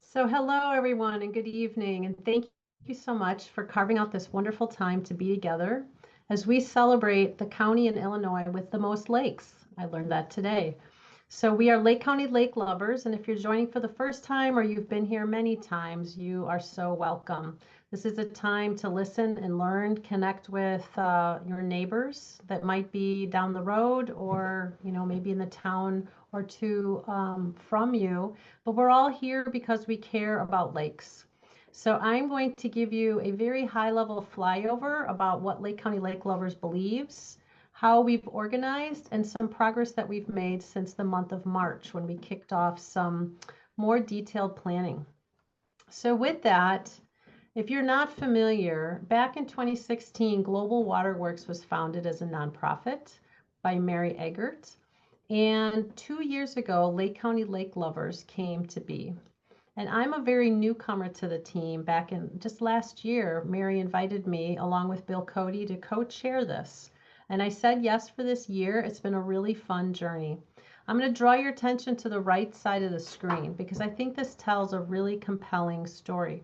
So hello everyone and good evening, and thank you so much for carving out this wonderful time to be together as we celebrate the county in Illinois with the most lakes. I learned that today. So we are Lake County lake lovers, and if you're joining for the first time or you've been here many times, you are so welcome. This is a time to listen and learn, connect with your neighbors that might be down the road or maybe in the town or two from you. But we're all here because we care about lakes. So I'm going to give you a very high level flyover about what Lake County Lake Lovers believes, how we've organized, and some progress that we've made since the month of March when we kicked off some more detailed planning. So with that, if you're not familiar, back in 2016, Global Waterworks was founded as a nonprofit by Mary Eggert. And 2 years ago, Lake County Lake Lovers came to be. And I'm a very newcomer to the team. Back in just last year, Mary invited me, along with Bill Cody, to co-chair this. And I said yes for this year. It's been a really fun journey. I'm going to draw your attention to the right side of the screen because I think this tells a really compelling story.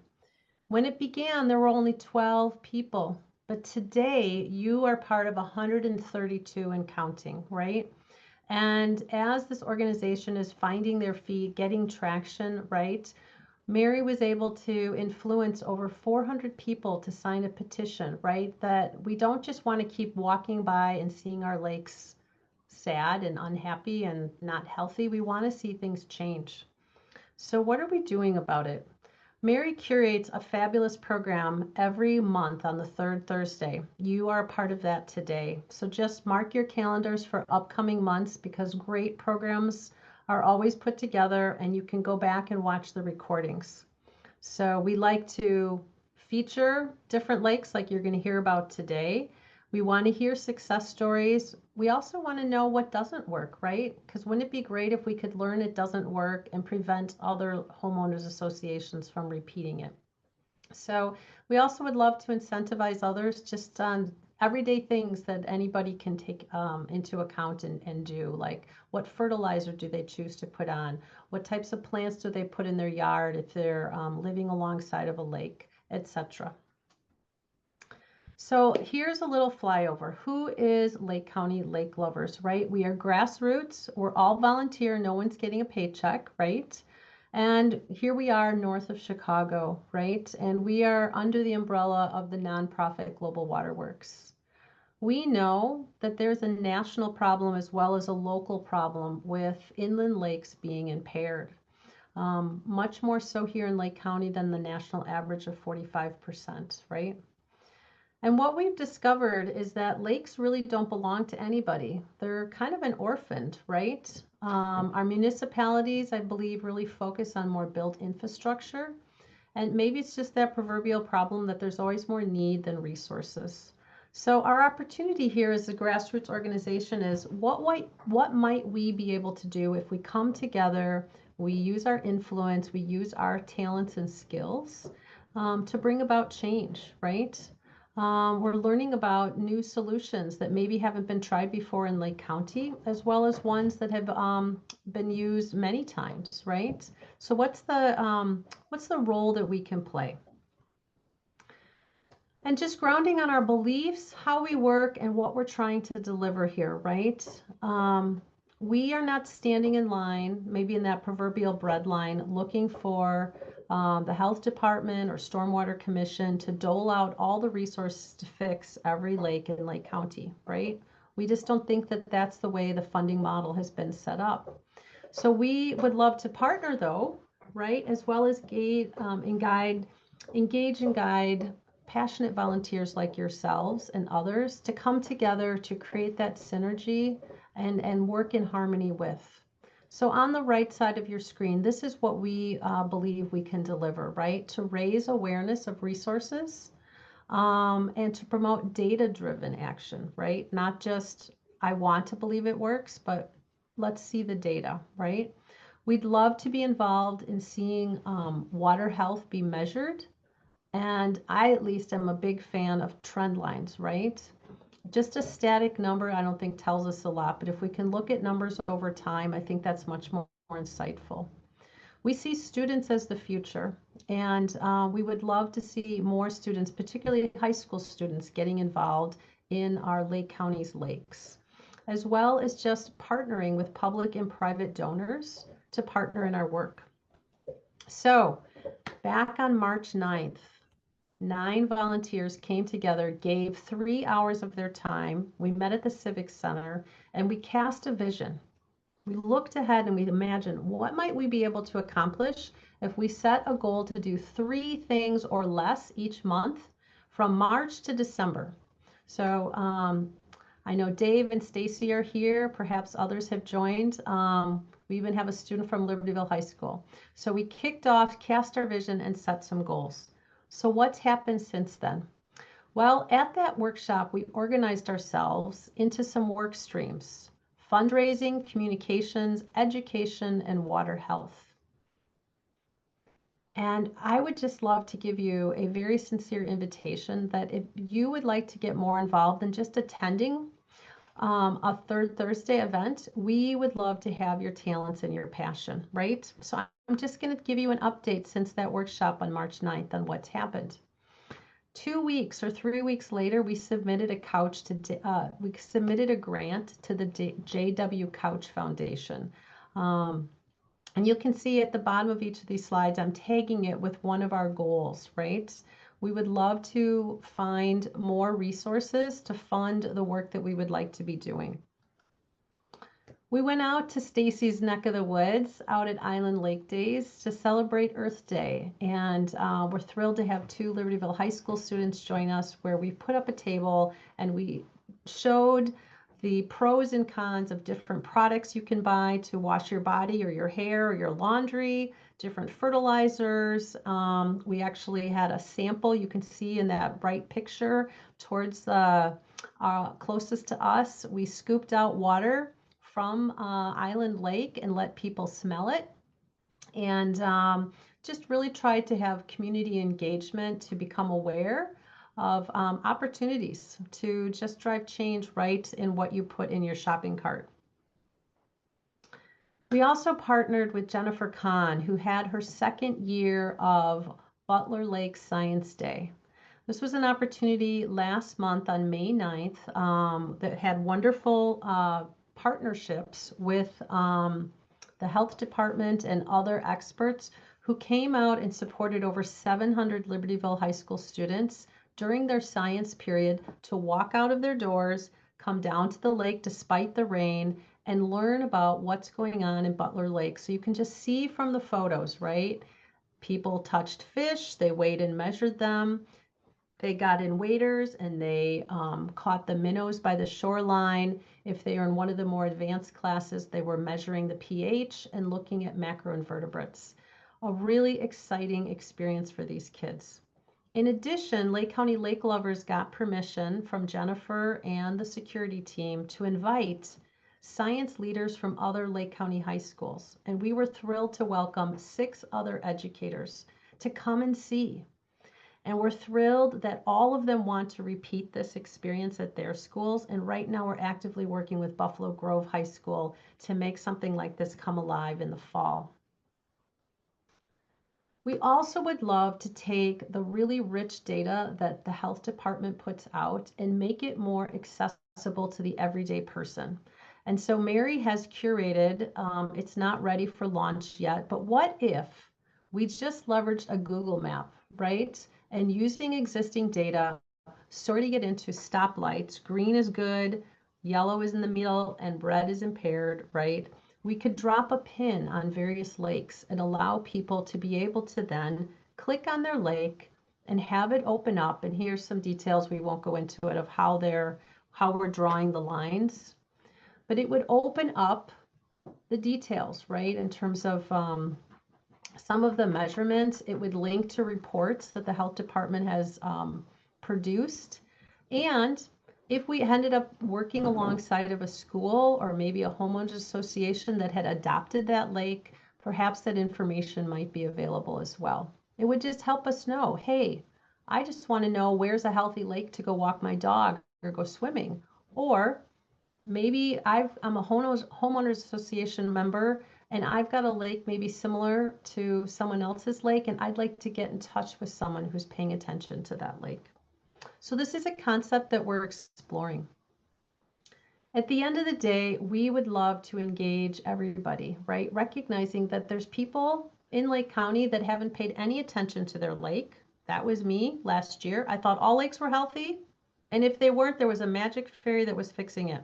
When it began, there were only 12 people, but today you are part of 132 and counting, right? And as this organization is finding their feet, getting traction, right? Mary was able to influence over 400 people to sign a petition, right? That we don't just want to keep walking by and seeing our lakes sad and unhappy and not healthy. We want to see things change. So what are we doing about it? Mary curates a fabulous program every month on the third Thursday. You are a part of that today. So just mark your calendars for upcoming months because great programs are always put together and you can go back and watch the recordings. So we like to feature different lakes like you're going to hear about today. We want to hear success stories. We also want to know what doesn't work, right? Because wouldn't it be great if we could learn it doesn't work and prevent other homeowners associations from repeating it? So we also would love to incentivize others just on everyday things that anybody can take into account and do, like what fertilizer do they choose to put on? What types of plants do they put in their yard if they're living alongside of a lake, etc. So here's a little flyover. Who is Lake County Lake Lovers, right? We are grassroots. We're all volunteer. No one's getting a paycheck, right? And here we are north of Chicago, right? And we are under the umbrella of the nonprofit Global Waterworks. We know that there's a national problem as well as a local problem with inland lakes being impaired. Much more so here in Lake County than the national average of 45%, right? And what we've discovered is that lakes really don't belong to anybody. They're kind of an orphaned, right? Our municipalities, I believe, really focus on more built infrastructure. And maybe it's just that proverbial problem that there's always more need than resources. So our opportunity here as a grassroots organization is what might we be able to do if we come together, we use our influence, we use our talents and skills to bring about change, right? We're learning about new solutions that maybe haven't been tried before in Lake County, as well as ones that have been used many times, right? So what's the role that we can play? And just grounding on our beliefs, how we work, and what we're trying to deliver here, right? We are not standing in line, maybe in that proverbial bread line, looking for the health department or stormwater commission to dole out all the resources to fix every lake in Lake County, right? We just don't think that that's the way the funding model has been set up. So we would love to partner though, right? As well as engage and guide passionate volunteers like yourselves and others to come together to create that synergy and work in harmony with. So on the right side of your screen, this is what we believe we can deliver, right? To raise awareness of resources and to promote data-driven action, right? Not just, I want to believe it works, but let's see the data, right? We'd love to be involved in seeing water health be measured. And I at least am a big fan of trend lines, right? Just a static number, I don't think tells us a lot, but if we can look at numbers over time, I think that's much more insightful. We see students as the future, and we would love to see more students, particularly high school students, getting involved in our Lake County's lakes, as well as just partnering with public and private donors to partner in our work. So back on March 9th, 9 volunteers came together, gave 3 hours of their time. We met at the Civic Center and we cast a vision. We looked ahead and we imagined what might we be able to accomplish if we set a goal to do 3 things or less each month from March to December. So I know Dave and Stacey are here. Perhaps others have joined. We even have a student from Libertyville High School. So we kicked off, cast our vision, and set some goals. So what's happened since then? Well, at that workshop, we organized ourselves into some work streams: fundraising, communications, education, and water health. And I would just love to give you a very sincere invitation that if you would like to get more involved than just attending a third Thursday event, we would love to have your talents and your passion, right? So I'm just going to give you an update since that workshop on March 9th on what's happened. 2 weeks or 3 weeks later, we submitted a grant to the JW Couch Foundation. And you can see at the bottom of each of these slides, I'm tagging it with one of our goals, right? We would love to find more resources to fund the work that we would like to be doing. We went out to Stacey's neck of the woods out at Island Lake Days to celebrate Earth Day. And we're thrilled to have 2 Libertyville High School students join us, where we put up a table and we showed the pros and cons of different products you can buy to wash your body or your hair or your laundry, different fertilizers. We actually had a sample you can see in that bright picture towards the closest to us. We scooped out water from Island Lake and let people smell it, and just really tried to have community engagement to become aware of opportunities to just drive change right in what you put in your shopping cart. We also partnered with Jennifer Kahn, who had her 2nd year of Butler Lake Science Day. This was an opportunity last month on May 9th that had wonderful partnerships with the health department and other experts who came out and supported over 700 Libertyville High School students during their science period to walk out of their doors, come down to the lake despite the rain, and learn about what's going on in Butler Lake. So you can just see from the photos, right? People touched fish, they weighed and measured them. They got in waders and they caught the minnows by the shoreline. If they are in one of the more advanced classes, they were measuring the pH and looking at macroinvertebrates. A really exciting experience for these kids. In addition, Lake County Lake Lovers got permission from Jennifer and the security team to invite science leaders from other Lake County high schools. And we were thrilled to welcome 6 other educators to come and see. And we're thrilled that all of them want to repeat this experience at their schools. And right now we're actively working with Buffalo Grove High School to make something like this come alive in the fall. We also would love to take the really rich data that the health department puts out and make it more accessible to the everyday person. And so Mary has curated, it's not ready for launch yet, but what if we just leveraged a Google map, right? And using existing data, sorting it into stoplights, green is good, yellow is in the middle, and red is impaired, right? We could drop a pin on various lakes and allow people to be able to then click on their lake and have it open up. And here's some details, we won't go into it, of how we're drawing the lines. But it would open up the details, right, in terms of some of the measurements. It would link to reports that the health department has produced. And if we ended up working alongside of a school or maybe a homeowners association that had adopted that lake, perhaps that information might be available as well. It would just help us know, hey, I just want to know where's a healthy lake to go walk my dog or go swimming. Or maybe I'm a homeowners association member and I've got a lake maybe similar to someone else's lake, and I'd like to get in touch with someone who's paying attention to that lake. So this is a concept that we're exploring. At the end of the day, we would love to engage everybody, right? Recognizing that there's people in Lake County that haven't paid any attention to their lake. That was me last year. I thought all lakes were healthy. And if they weren't, there was a magic fairy that was fixing it,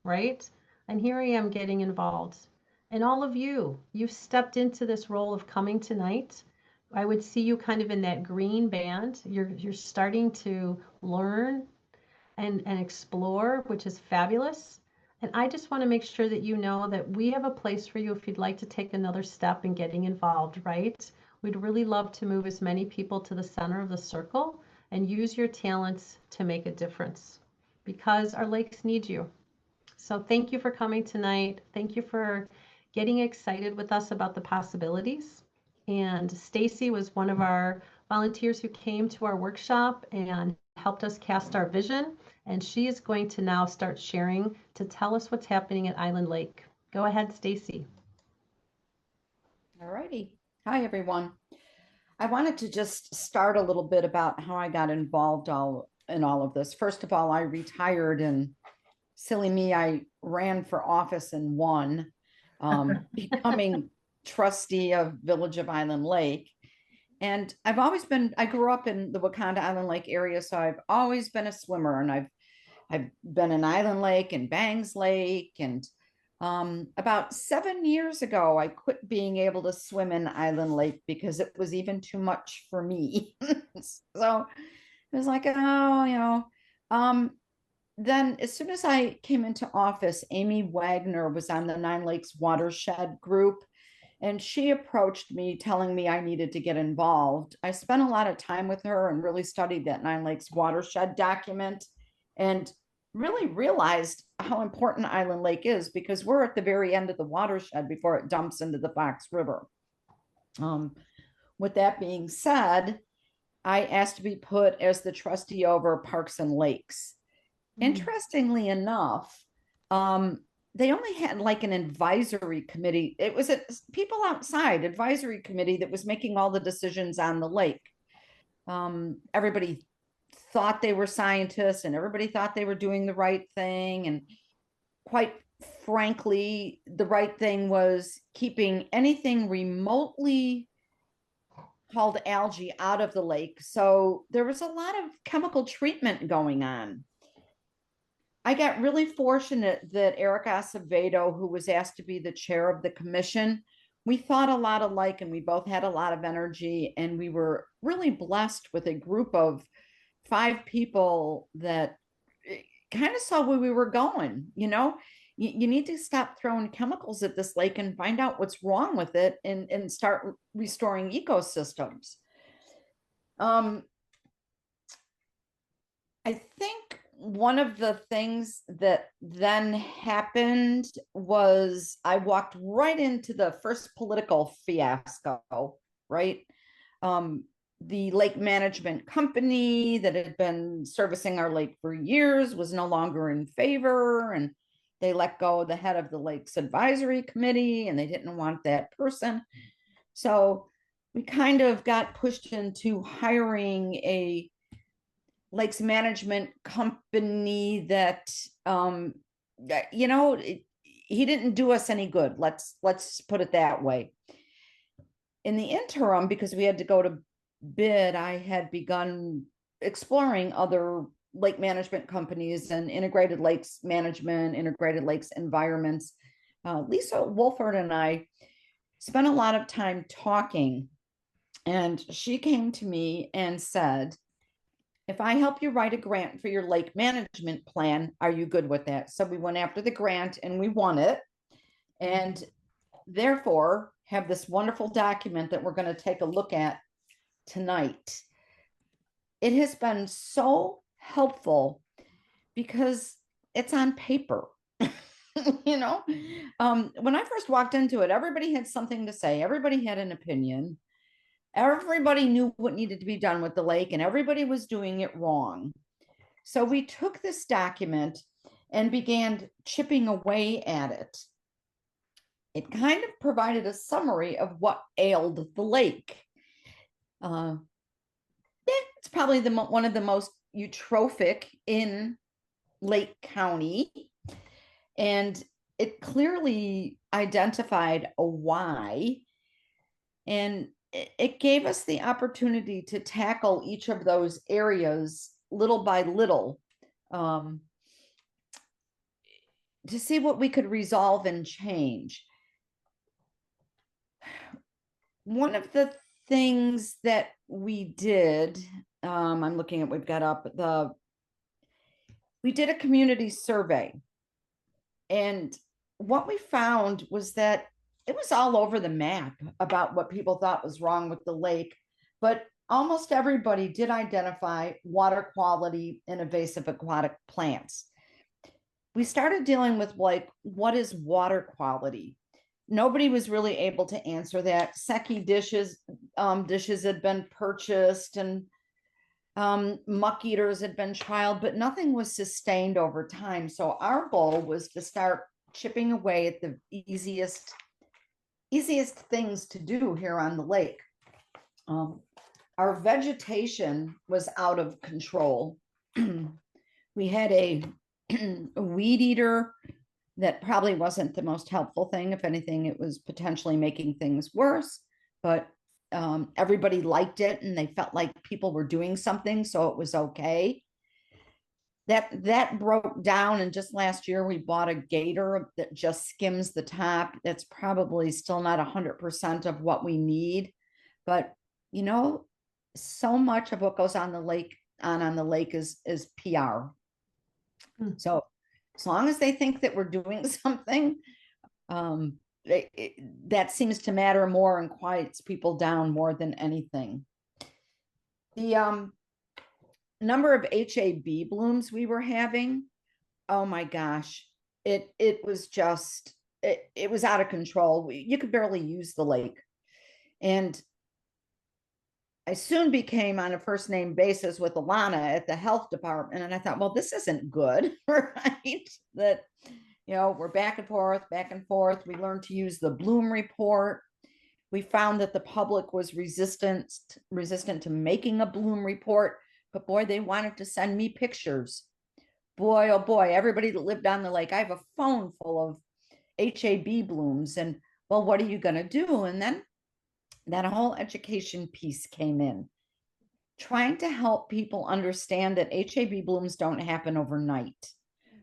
right? And here I am getting involved. And all of you, you've stepped into this role of coming tonight. I would see you kind of in that green band. You're starting to learn and explore, which is fabulous. And I just want to make sure that you know that we have a place for you if you'd like to take another step in getting involved, right? We'd really love to move as many people to the center of the circle and use your talents to make a difference because our lakes need you. So thank you for coming tonight. Thank you for getting excited with us about the possibilities. And Stacey was one of our volunteers who came to our workshop and helped us cast our vision. And she is going to now start sharing to tell us what's happening at Island Lake. Go ahead, Stacey. All righty. Hi, everyone. I wanted to just start a little bit about how I got involved in all of this. First of all, I retired, and silly me, I ran for office and won, becoming trustee of Village of Island Lake. And I grew up in the Wakanda Island Lake area, so I've always been a swimmer, and I've been in Island Lake and Bangs Lake. And about 7 years ago, I quit being able to swim in Island Lake because it was even too much for me. So it was like, oh, then as soon as I came into office, Amy Wagner was on the Nine Lakes Watershed group, and she approached me telling me I needed to get involved. I spent a lot of time with her and really studied that Nine Lakes Watershed document and really realized how important Island Lake is because we're at the very end of the watershed before it dumps into the Fox River. With that being said, I asked to be put as the trustee over Parks and Lakes. Interestingly enough, they only had like an advisory committee. It was a people outside advisory committee that was making all the decisions on the lake. Everybody thought they were scientists and everybody thought they were doing the right thing. And quite frankly, the right thing was keeping anything remotely called algae out of the lake. So there was a lot of chemical treatment going on. I got really fortunate that Eric Acevedo, who was asked to be the chair of the commission, we thought a lot alike and we both had a lot of energy. And we were really blessed with a group of 5 people that kind of saw where we were going. You need to stop throwing chemicals at this lake and find out what's wrong with it and start restoring ecosystems. I think one of the things that then happened was I walked right into the first political fiasco, right? The lake management company that had been servicing our lake for years was no longer in favor, and they let go of the head of the lake's advisory committee, and they didn't want that person. So we kind of got pushed into hiring a lakes management company that he didn't do us any good. Let's put it that way. In the interim, because we had to go to bid, I had begun exploring other lake management companies and integrated lakes management, integrated lakes environments. Lisa Wolford and I spent a lot of time talking, and she came to me and said, if I help you write a grant for your lake management plan, are you good with that? So we went after the grant and we won it. And therefore have this wonderful document that we're going to take a look at tonight. It has been so helpful because it's on paper. When I first walked into it, everybody had something to say. Everybody had an opinion. Everybody knew what needed to be done with the lake, and everybody was doing it wrong. So we took this document and began chipping away at it. it kind of provided a summary of what ailed the lake. Yeah, it's probably one of the most eutrophic in Lake County. And it clearly identified a why. And it gave us the opportunity to tackle each of those areas little by little, to see what we could resolve and change. One of the things that we did, I'm looking at, we've got up we did a community survey. And what we found was that it was all over the map about what people thought was wrong with the lake, but almost everybody did identify water quality and invasive aquatic plants. We started dealing with, like, what is water quality? Nobody was really able to answer that. Seki dishes had been purchased, and muck eaters had been trialed, but nothing was sustained over time. So our goal was to start chipping away at the easiest things to do here on the lake. Our vegetation was out of control. We had a weed eater that probably wasn't the most helpful thing. If anything, it was potentially making things worse, but everybody liked it and they felt like people were doing something, so it was okay. That broke down, and just last year we bought a gator that just skims the top. That's probably still not 100% of what we need, but so much of what goes on the lake is PR. So as long as they think that we're doing something, that seems to matter more and quiets people down more than anything. The number of HAB blooms we were having, oh my gosh, it was just, it was out of control. You could barely use the lake. And I soon became on a first name basis with Alana at the health department. And I thought, well, this isn't good, right? That, we're back and forth. We learned to use the bloom report. We found that the public was resistant to making a bloom report, but boy, they wanted to send me pictures. Boy, oh boy, everybody that lived on the lake, I have a phone full of HAB blooms. And well, what are you going to do? And then that whole education piece came in, trying to help people understand that HAB blooms don't happen overnight,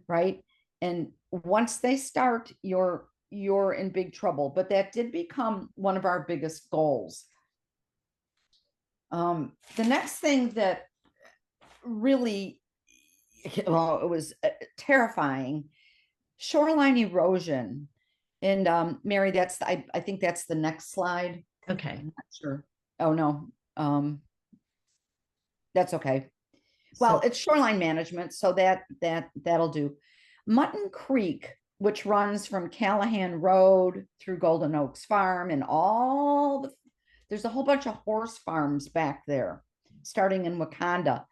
right? And once they start, you're in big trouble. But that did become one of our biggest goals. The next thing that really, well, it was terrifying, shoreline erosion. And Mary, I think that's the next slide. Okay. I'm not sure. Oh no. That's okay. Well, it's shoreline management, so that'll do. Mutton Creek, which runs from Callahan Road through Golden Oaks Farm, and there's a whole bunch of horse farms back there, starting in Wakanda,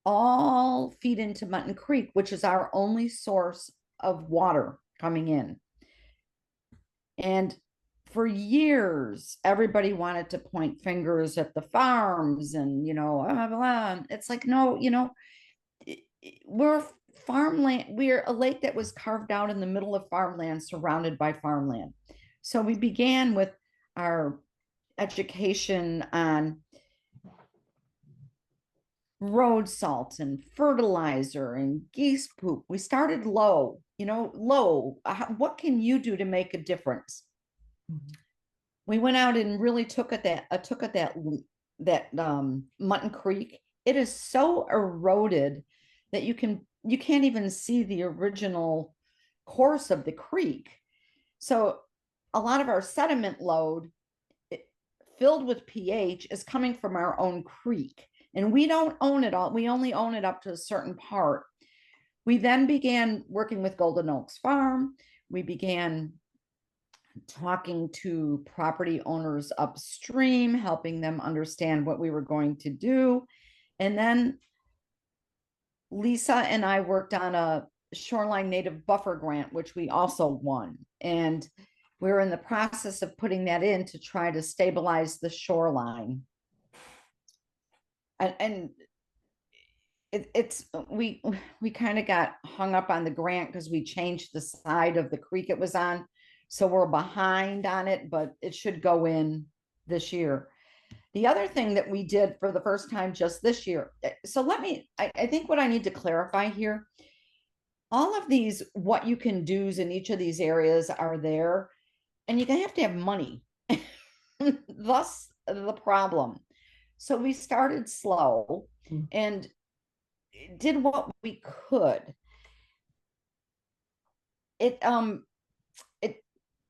all feed into Mutton Creek, which is our only source of water coming in. And for years, everybody wanted to point fingers at the farms and, blah, blah, blah. It's like, no, we're farmland. We're a lake that was carved out in the middle of farmland, surrounded by farmland. So we began with our education on road salt and fertilizer and geese poop. We started low, what can you do to make a difference? We went out and really took at that Mutton Creek. It is so eroded that you can't even see the original course of the creek. So a lot of our sediment load filled with pH is coming from our own creek, and we don't own it all. We only own it up to a certain part. We then began working with Golden Oaks Farm. We began talking to property owners upstream, helping them understand what we were going to do. And then Lisa and I worked on a shoreline native buffer grant, which we also won. And We're in the process of putting that in to try to stabilize the shoreline. And it's we kind of got hung up on the grant because we changed the side of the creek it was on. So we're behind on it, but it should go in this year. The other thing that we did for the first time just this year. So I think what I need to clarify here, all of these, what you can do's in each of these areas are there, and you're gonna have to have money. Thus the problem. So we started slow and did what we could. It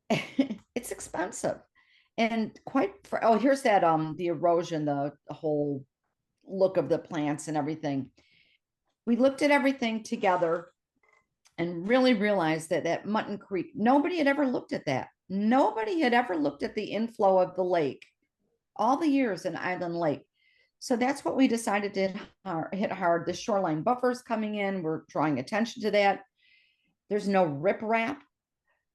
it's expensive and here's that the erosion, the whole look of the plants and everything. We looked at everything together and really realized that at Mutton Creek, nobody had ever looked at that. Nobody had ever looked at the inflow of the lake all the years in Island Lake. So that's what we decided to hit hard. The shoreline buffers coming in, we're drawing attention to that. There's no riprap.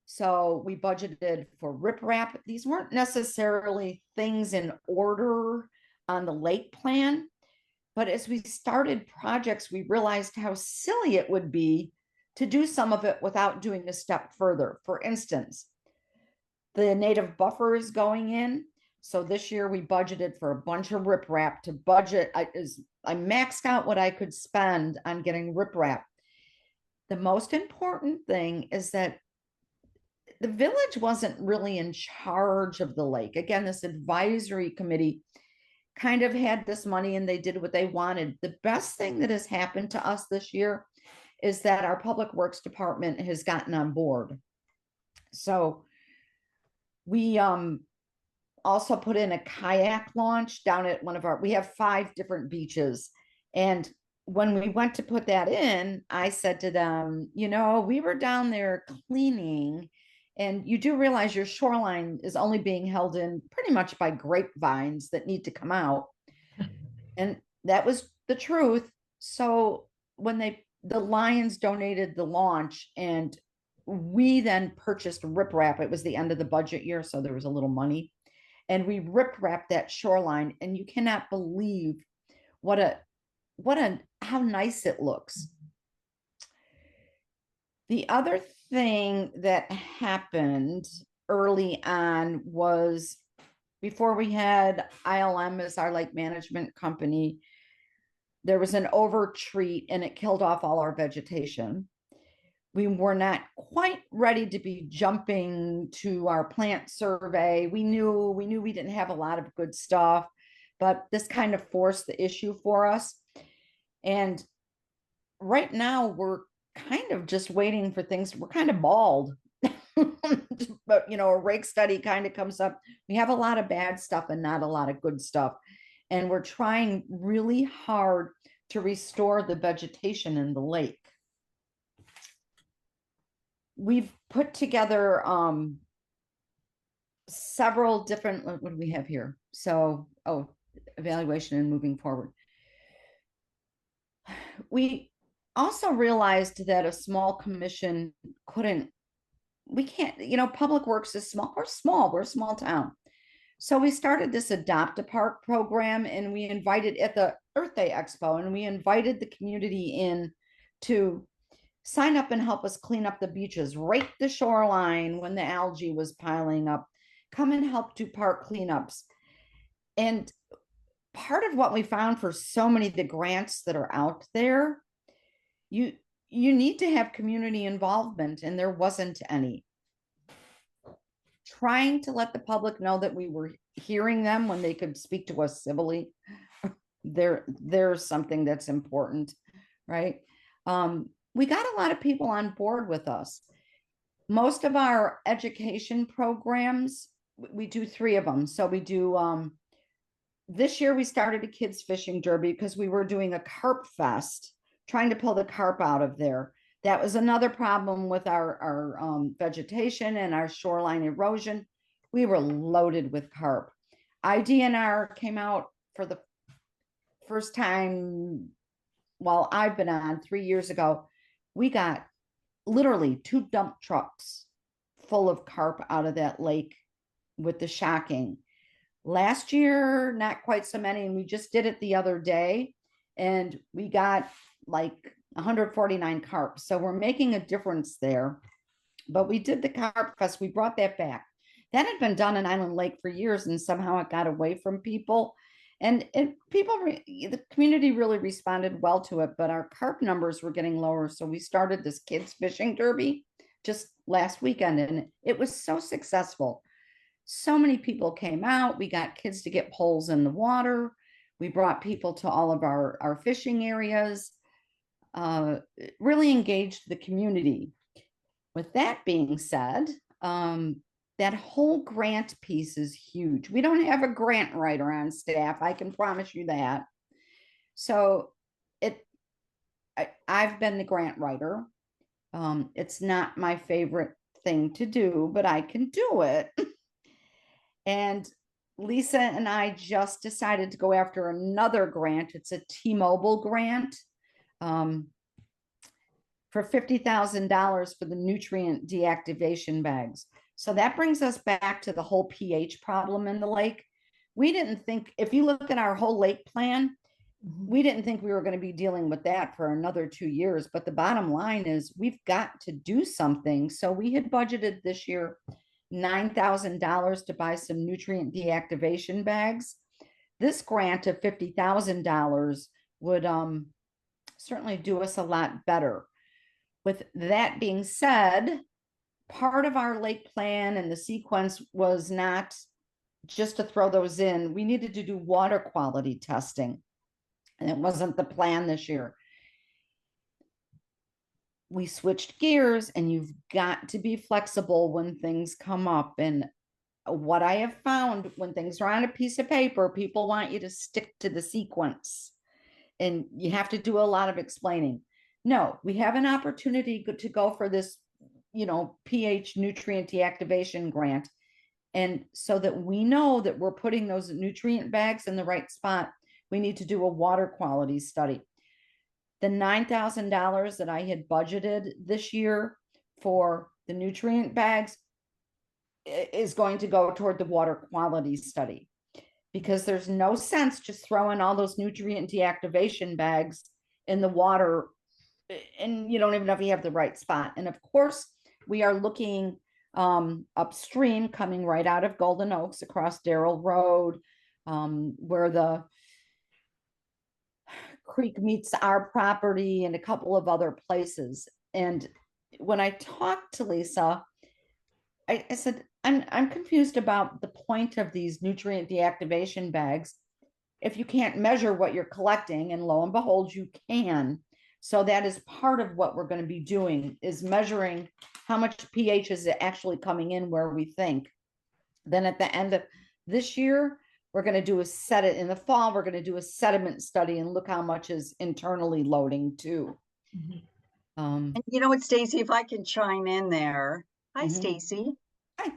So we budgeted for riprap. These weren't necessarily things in order on the lake plan, but as we started projects, we realized how silly it would be to do some of it without doing a step further. For instance, the native buffer is going in. So this year we budgeted for a bunch of riprap to budget. I maxed out what I could spend on getting riprap. The most important thing is that the village wasn't really in charge of the lake. Again, this advisory committee kind of had this money and they did what they wanted. The best thing that has happened to us this year is that our public works department has gotten on board. So we also put in a kayak launch down at we have 5 different beaches. And when we went to put that in, I said to them, we were down there cleaning, and you do realize your shoreline is only being held in pretty much by grapevines that need to come out. And that was the truth. So when the Lions donated the launch, and we then purchased riprap, it was the end of the budget year, so there was a little money, and we riprapped that shoreline, and you cannot believe how nice it looks. The other thing that happened early on was, before we had ILM as our lake management company, there was an overtreat and it killed off all our vegetation. We were not quite ready to be jumping to our plant survey. We knew we didn't have a lot of good stuff, but this kind of forced the issue for us. And right now we're kind of just waiting for things. We're kind of bald, but a rake study kind of comes up. We have a lot of bad stuff and not a lot of good stuff. And we're trying really hard to restore the vegetation in the lake. We've put together several different, what do we have here? So, evaluation and moving forward. We also realized that a small commission we can't, Public Works is small. We're a small town. So we started this Adopt a Park program, and we invited at the Earth Day Expo, and we invited the community in to sign up and help us clean up the beaches, rake the shoreline when the algae was piling up, come and help do park cleanups. And part of what we found for so many of the grants that are out there, you need to have community involvement, and there wasn't any. Trying to let the public know that we were hearing them when they could speak to us civilly, there's something that's important, right? We got a lot of people on board with us. Most of our education programs, we do 3 of them. So we do, this year we started a kids fishing derby because we were doing a carp fest, trying to pull the carp out of there. That was another problem with our vegetation and our shoreline erosion. We were loaded with carp. IDNR came out for the first time while I've been on 3 years ago. We got literally 2 dump trucks full of carp out of that lake with the shocking. Last year, not quite so many, and we just did it the other day, and we got like 149 carp. So we're making a difference there. But we did the Carp Fest. We brought that back. That had been done in Island Lake for years, and somehow it got away from people. And the community really responded well to it, but our carp numbers were getting lower. So we started this kids fishing derby just last weekend, and it was so successful. So many people came out. We got kids to get poles in the water. We brought people to all of our fishing areas, really engaged the community. With that being said, that whole grant piece is huge. We don't have a grant writer on staff. I can promise you that. So I've been the grant writer. It's not my favorite thing to do, but I can do it. And Lisa and I just decided to go after another grant. It's a T-Mobile grant. For $50,000 for the nutrient deactivation bags. So that brings us back to the whole pH problem in the lake. We didn't think, if you look at our whole lake plan, we didn't think we were going to be dealing with that for another 2 years. But the bottom line is we've got to do something. So we had budgeted this year $9,000 to buy some nutrient deactivation bags. This grant of $50,000 would certainly do us a lot better. With that being said, part of our lake plan and the sequence was not just to throw those in. We needed to do water quality testing, and it wasn't the plan this year. We switched gears, and you've got to be flexible when things come up. And what I have found, when things are on a piece of paper, people want you to stick to the sequence, and you have to do a lot of explaining. No, we have an opportunity to go for this, pH nutrient deactivation grant. And so that we know that we're putting those nutrient bags in the right spot, we need to do a water quality study. The $9,000 that I had budgeted this year for the nutrient bags is going to go toward the water quality study, because there's no sense just throwing all those nutrient deactivation bags in the water and you don't even know if you have the right spot. And of course, we are looking upstream, coming right out of Golden Oaks across Darrell Road, where the creek meets our property and a couple of other places. And when I talked to Lisa, I said, I'm confused about the point of these nutrient deactivation bags if you can't measure what you're collecting. And lo and behold, you can. So that is part of what we're going to be doing, is measuring how much pH is actually coming in where we think. Then at the end of this year, we're going to do in the fall, we're going to do a sediment study and look how much is internally loading too. And you know what, Stacey, if I can chime in there. Hi, Stacey. Hi.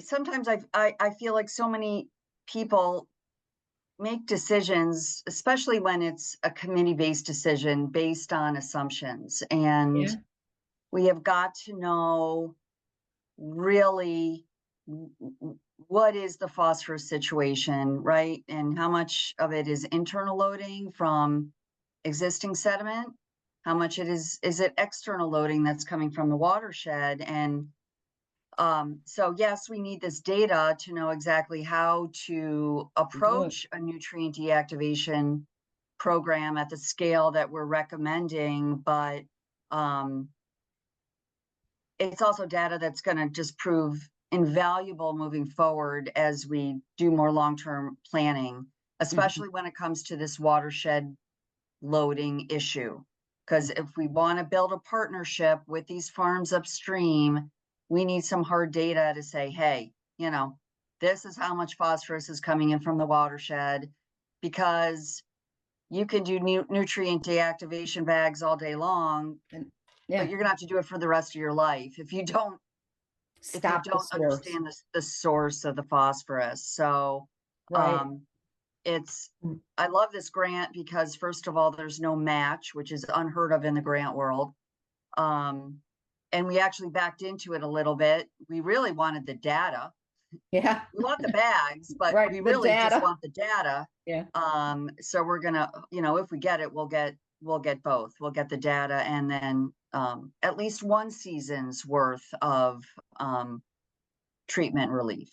Sometimes I feel like so many people make decisions, especially when it's a committee-based decision based on assumptions. And we have got to know really what is the phosphorus situation, right? And how much of it is internal loading from existing sediment? How much is it external loading that's coming from the watershed? And so yes, we need this data to know exactly how to approach a nutrient deactivation program at the scale that we're recommending, but it's also data that's going to just prove invaluable moving forward as we do more long-term planning, especially when it comes to this watershed loading issue. Because if we want to build a partnership with these farms upstream, we need some hard data to say, hey, this is how much phosphorus is coming in from the watershed, because you can do nutrient deactivation bags all day long, but you're going to have to do it for the rest of your life if you don't understand the source of the phosphorus. So I love this grant because, first of all, there's no match, which is unheard of in the grant world. and we actually backed into it a little bit. We really wanted the data. Yeah. We want the bags, but Right, we the really just data. want the data. Yeah. So we're gonna, if we get it, we'll get both. We'll get the data and then at least one season's worth of treatment relief.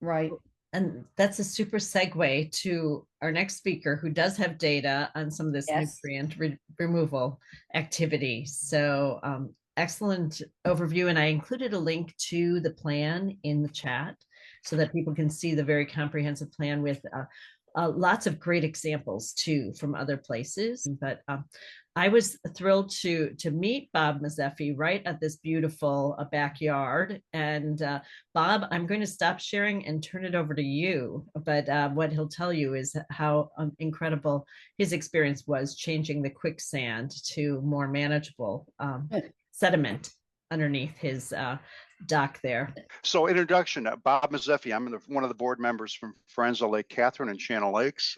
Right. And that's a super segue to our next speaker, who does have data on some of this Yes. nutrient removal activity. So excellent overview. And I included a link to the plan in the chat so that people can see the very comprehensive plan with lots of great examples too from other places. But I was thrilled to meet Bob Mazzeffi right at this beautiful backyard. And Bob, I'm going to stop sharing and turn it over to you. But what he'll tell you is how incredible his experience was changing the quicksand to more manageable sediment underneath his dock there. So introduction, Bob Mazzeffi. I'm one of the board members from Friends of Lake Catherine and Channel Lakes.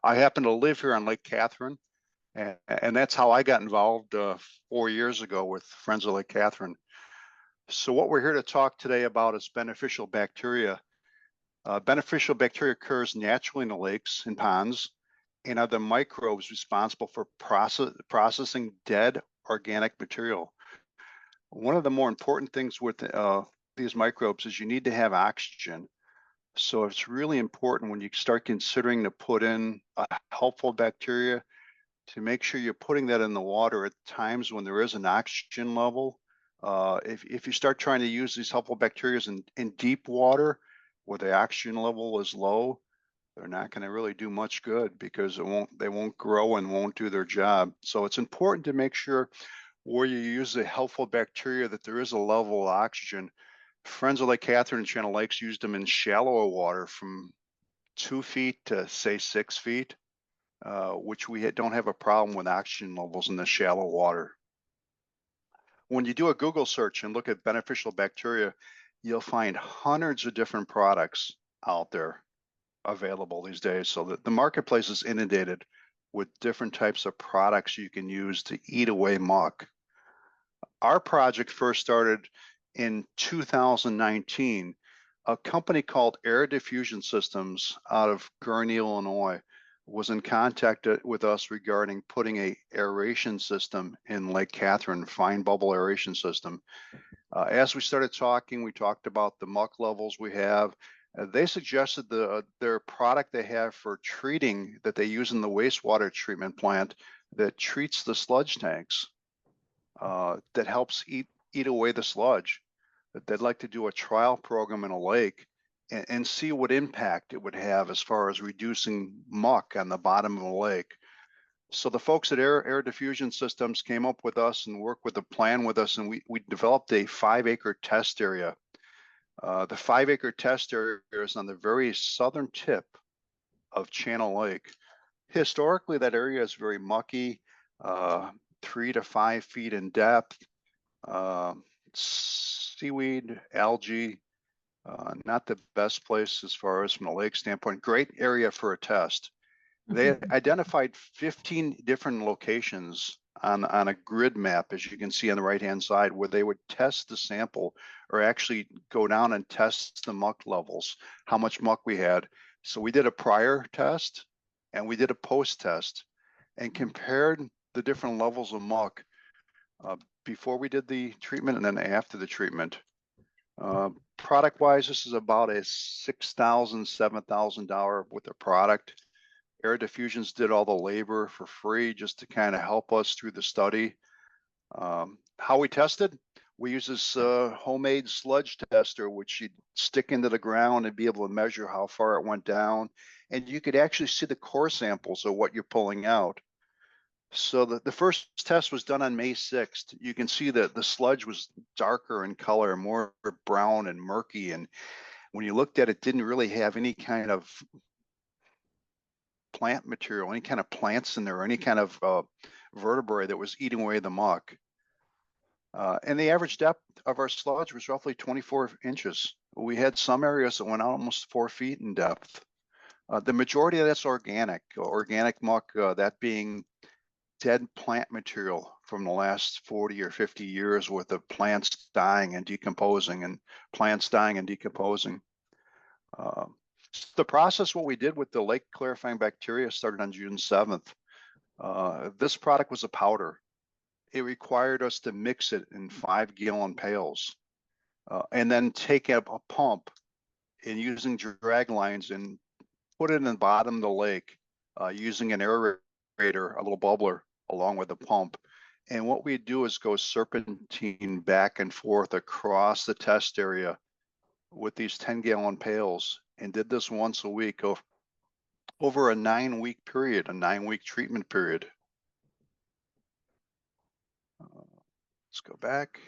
I happen to live here on Lake Catherine, and that's how I got involved 4 years ago with Friends of Lake Catherine. So what we're here to talk today about is beneficial bacteria. Beneficial bacteria occurs naturally in the lakes and ponds and are the microbes responsible for processing dead organic material. One of the more important things with these microbes is you need to have oxygen. So it's really important when you start considering to put in a helpful bacteria to make sure you're putting that in the water at times when there is an oxygen level. If you start trying to use these helpful bacteria in deep water where the oxygen level is low, they're not going to really do much good because they won't grow and won't do their job. So it's important to make sure where you use the helpful bacteria that there is a level of oxygen. Friends of Lake Catherine and Channel Lakes used them in shallower water from 2 feet to say 6 feet, which we don't have a problem with oxygen levels in the shallow water. When you do a Google search and look at beneficial bacteria, you'll find hundreds of different products out there available these days. So the marketplace is inundated with different types of products you can use to eat away muck. Our project first started in 2019. A company called Air Diffusion Systems out of Gurnee, Illinois, was in contact with us regarding putting a aeration system in Lake Catherine, fine bubble aeration system. As we started talking, we talked about the muck levels we have. They suggested their product they have for treating that they use in the wastewater treatment plant that treats the sludge tanks, that helps eat away the sludge. That they'd like to do a trial program in a lake and see what impact it would have as far as reducing muck on the bottom of a lake. So the folks at Air Diffusion Systems came up with us and worked with a plan with us, and we developed a 5-acre test area. The 5-acre test area is on the very southern tip of Channel Lake. Historically, that area is very mucky, 3 to 5 feet in depth, seaweed, algae, not the best place as far as from a lake standpoint. Great area for a test. They identified 15 different locations on a grid map, as you can see on the right-hand side, where they would test the sample or actually go down and test the muck levels, how much muck we had. So we did a prior test and we did a post test and compared the different levels of muck before we did the treatment and then after the treatment. Product-wise, this is about a $6,000, $7,000 worth of product. Air Diffusions did all the labor for free just to kind of help us through the study. How we tested? We use this homemade sludge tester, which you'd stick into the ground and be able to measure how far it went down. And you could actually see the core samples of what you're pulling out. So the first test was done on May 6th. You can see that the sludge was darker in color, more brown and murky. And when you looked at it, didn't really have any kind of plant material, any kind of plants in there, or any kind of vertebrae that was eating away the muck. And the average depth of our sludge was roughly 24 inches. We had some areas that went out almost 4 feet in depth. The majority of that's organic muck, that being dead plant material from the last 40 or 50 years worth of plants dying and decomposing and plants dying and decomposing. The process, what we did with the lake clarifying bacteria started on June 7th. This product was a powder. It required us to mix it in 5-gallon pails and then take up a pump and using drag lines and put it in the bottom of the lake using an aerator, a little bubbler, along with a pump. And what we do is go serpentine back and forth across the test area with these 10-gallon pails, and did this once a week over a 9-week period, a 9-week treatment period. Let's go back.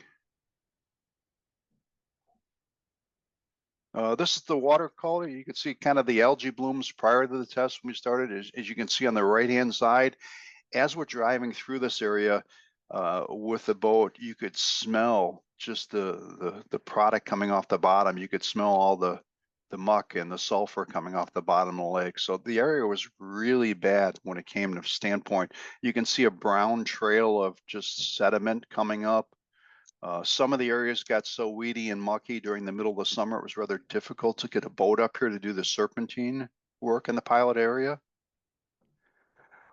This is the water quality. You can see kind of the algae blooms prior to the test when we started. As you can see on the right-hand side, as we're driving through this area with the boat, you could smell just the product coming off the bottom. You could smell all the muck and the sulfur coming off the bottom of the lake. So the area was really bad when it came to standpoint. You can see a brown trail of just sediment coming up. Some of the areas got so weedy and mucky during the middle of the summer, it was rather difficult to get a boat up here to do the serpentine work in the pilot area.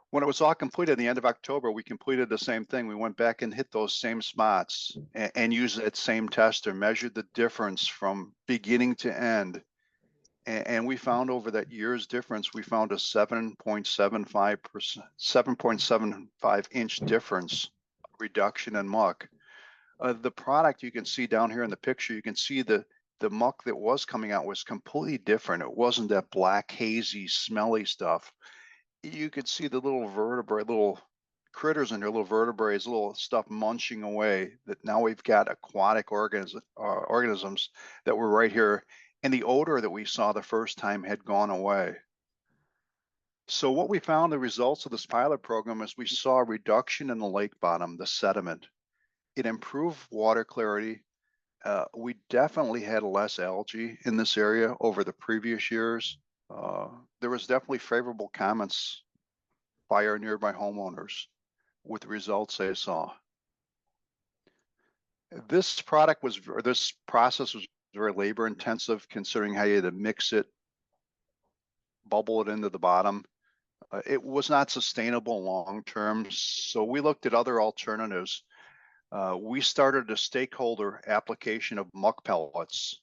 When it was all completed at the end of October, we completed the same thing. We went back and hit those same spots and used that same tester, measured the difference from beginning to end. And we found over that year's difference, we found a 7.75 inch difference reduction in muck. The product you can see down here in the picture, you can see the muck that was coming out was completely different. It wasn't that black, hazy, smelly stuff. You could see the little vertebrae, little critters in there, little vertebrae, little stuff munching away. That now we've got aquatic organisms that were right here. And the odor that we saw the first time had gone away. So what we found, the results of this pilot program, is we saw a reduction in the lake bottom, the sediment. It improved water clarity. We definitely had less algae in this area over the previous years. There was definitely favorable comments by our nearby homeowners with the results they saw. This process was very labor intensive, considering how you had to mix it, bubble it into the bottom. It was not sustainable long term, so we looked at other alternatives. We started a stakeholder application of muck pellets,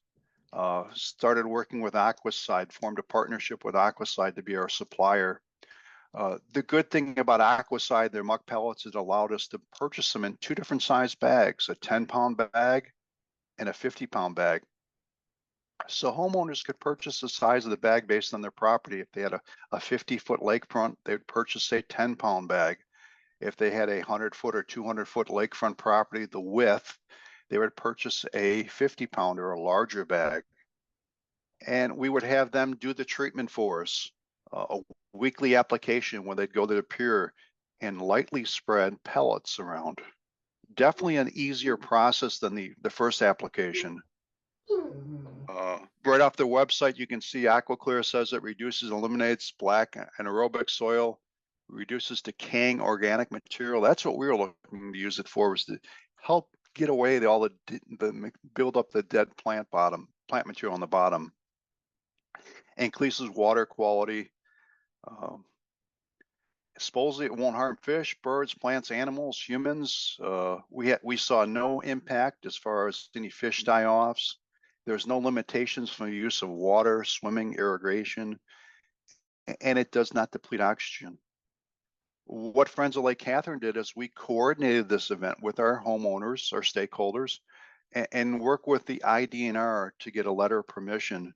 started working with Aquaside, formed a partnership with Aquaside to be our supplier. The good thing about Aquaside, their muck pellets, it allowed us to purchase them in 2 different size bags, a 10-pound bag and a 50-pound bag. So homeowners could purchase the size of the bag based on their property. If they had a 50-foot lakefront, they would purchase a 10-pound bag. If they had a 100-foot or 200-foot lakefront property, the width, they would purchase a 50-pound or a larger bag. And we would have them do the treatment for us, a weekly application where they'd go to the pier and lightly spread pellets around. Definitely an easier process than the first application. Right off their website, you can see AquaClear says it reduces, eliminates black anaerobic soil, reduces decaying organic material. That's what we were looking to use it for, was to help get away all the build up the dead plant material on the bottom. Increases water quality. Supposedly it won't harm fish, birds, plants, animals, humans. We saw no impact as far as any fish die-offs. There's no limitations for the use of water, swimming, irrigation, and it does not deplete oxygen. What Friends of Lake Catherine did is we coordinated this event with our homeowners, our stakeholders, and work with the IDNR to get a letter of permission.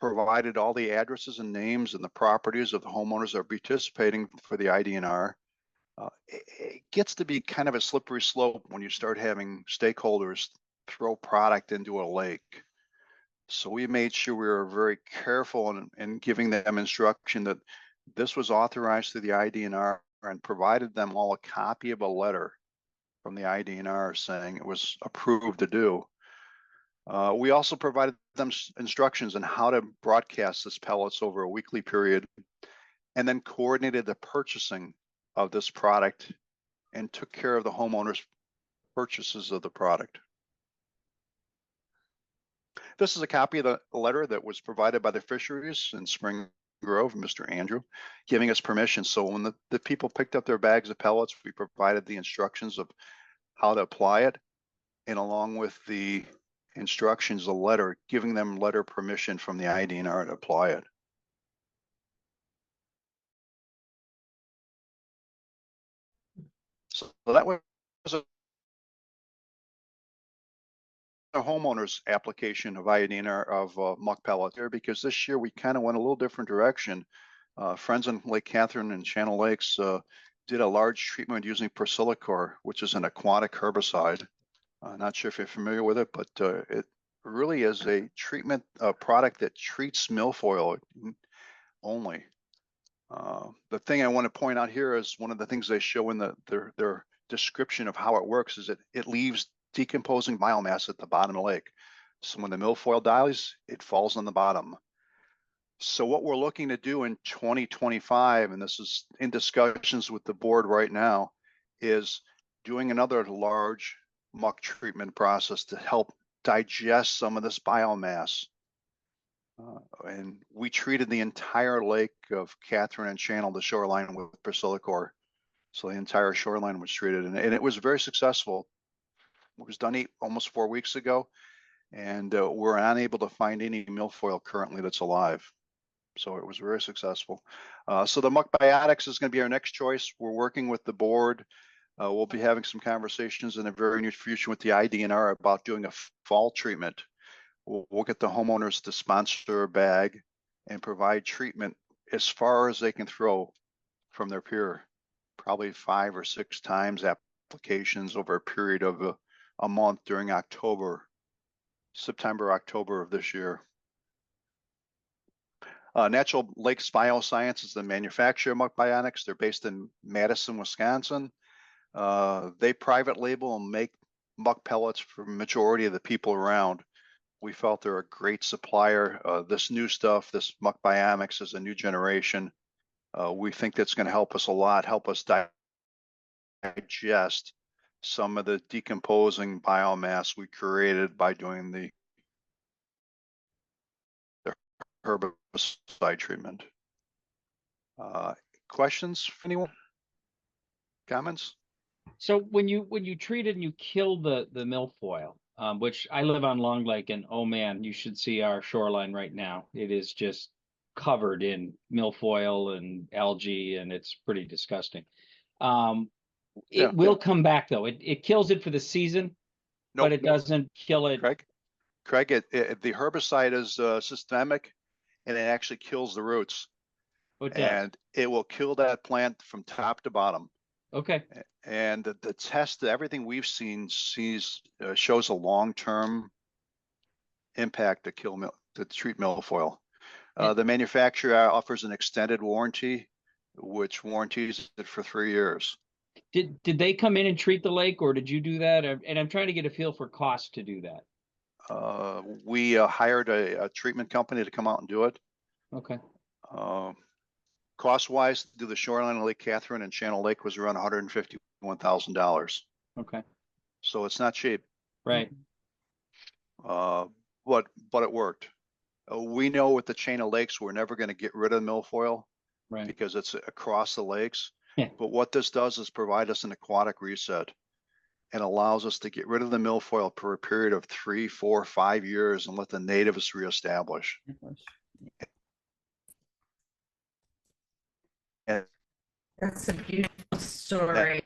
Provided all the addresses and names and the properties of the homeowners that are participating for the IDNR. It gets to be kind of a slippery slope when you start having stakeholders throw product into a lake. So we made sure we were very careful in giving them instruction that this was authorized through the IDNR, and provided them all a copy of a letter from the IDNR saying it was approved to do. We also provided them instructions on how to broadcast this pellets over a weekly period, and then coordinated the purchasing of this product and took care of the homeowners' purchases of the product. This is a copy of the letter that was provided by the fisheries in Spring Grove, Mr. Andrew, giving us permission. So when the people picked up their bags of pellets, we provided the instructions of how to apply it, and along with the instructions, a letter giving them letter permission from the IDNR to apply it. So that was a homeowner's application of IDNR of muck pellet there, because this year we kind of went a little different direction. Friends in Lake Catherine and Channel Lakes did a large treatment using Persilicor, which is an aquatic herbicide. Not sure if you're familiar with it, but it really is a treatment product that treats milfoil only. The thing I want to point out here is one of the things they show in their description of how it works is it leaves decomposing biomass at the bottom of the lake. So when the milfoil dies, it falls on the bottom. So what we're looking to do in 2025, and this is in discussions with the board right now, is doing another large muck treatment process to help digest some of this biomass. And we treated the entire lake of Catherine and Channel, the shoreline, with Persilicor. So the entire shoreline was treated, and it was very successful. It was done almost 4 weeks ago, and we're unable to find any milfoil currently that's alive. So it was very successful. So the muck biotics is going to be our next choice. We're working with the board. We'll be having some conversations in the very near future with the IDNR about doing a fall treatment. We'll get the homeowners to sponsor a bag and provide treatment as far as they can throw from their pier, probably 5 or 6 times applications over a period of a month during September, October of this year. Natural Lakes Bioscience is the manufacturer of muck biotics. They're based in Madison, Wisconsin. They private label and make muck pellets for the majority of the people around. We felt they're a great supplier. This new stuff, this muck biomics, is a new generation. We think that's going to help us a lot, help us digest some of the decomposing biomass we created by doing the herbicide treatment. Questions, anyone? Comments? So when you treated and you killed the milfoil, which I live on Long Lake, and oh man, you should see our shoreline right now. It is just covered in milfoil and algae, and it's pretty disgusting. It will come back though. It kills it for the season, but it doesn't kill it. Craig, the herbicide is systemic, and it actually kills the roots. And it will kill that plant from top to bottom. Okay. And the test, everything we've seen shows a long-term impact to treat milfoil. The manufacturer offers an extended warranty, which warranties it for 3 years. Did they come in and treat the lake, or did you do that? And I'm trying to get a feel for cost to do that. We hired a treatment company to come out and do it. Okay. Cost-wise, to do the shoreline of Lake Catherine and Channel Lake was around $151,000. Okay. So it's not cheap. Right. But it worked. We know with the chain of lakes, we're never going to get rid of milfoil, right, because it's across the lakes. Yeah. But what this does is provide us an aquatic reset and allows us to get rid of the milfoil for a period of 3, 4, 5 years and let the natives reestablish. And that's a beautiful story.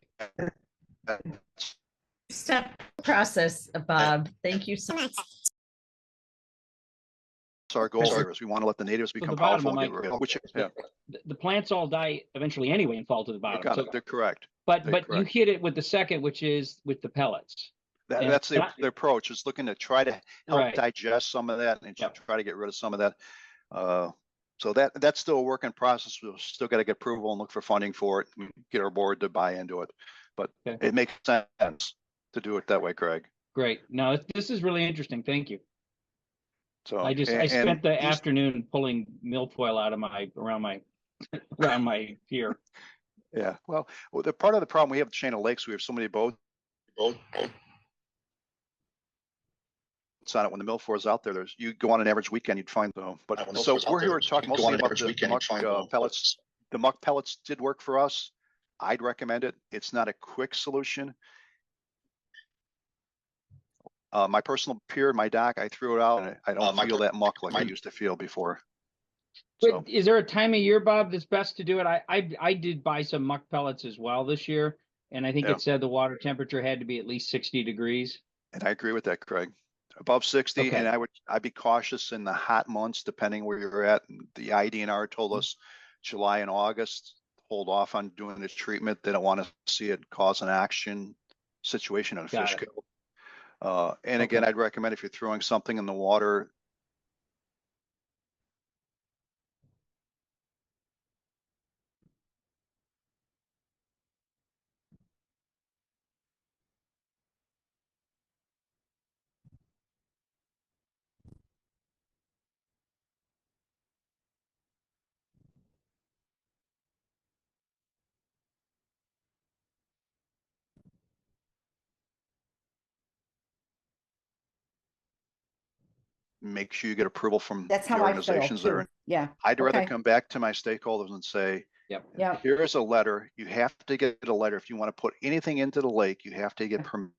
Step process, Bob. Thank you so much. So our goal is we want to let the natives become powerful. The plants all die eventually anyway and fall to the bottom. They're correct. But you hit it with the second, which is with the pellets. That's the approach. Is looking to try to help digest some of that and try to get rid of some of that. So that's still a work in process. We'll still got to get approval and look for funding for it and get our board to buy into it. But it makes sense to do it that way, Craig. Great. No, this is really interesting. Thank you. So I spent the afternoon pulling milfoil out of around my pier. Yeah, well, the part of the problem we have with Chain of Lakes, we have so many boats on it. When the milfoil is out there, you go on an average weekend, you'd find though. But so we're here to talk mostly about the muck pellets. The muck pellets did work for us. I'd recommend it. It's not a quick solution. My personal peer, my doc, I threw it out and I don't feel that muck like I used to feel before. So, But is there a time of year, Bob, that's best to do it? I did buy some muck pellets as well this year, and I think Yeah. it said the water temperature had to be at least 60 degrees. and I agree with that, Craig. Above 60, Okay. and I'd be cautious in the hot months, depending where you're at. The IDNR told us July and August, hold off on doing the treatment. They don't want to see it cause an action situation in a Got fish it. kill. And again, Okay. I'd recommend if you're throwing something in the water, make sure you get approval from That's the how I feel organizations that too. are. Yeah. I'd rather Okay. come back to my stakeholders and say, Yep. Yeah. here's a letter. You have to get a letter. If you want to put anything into the lake, you have to get permission.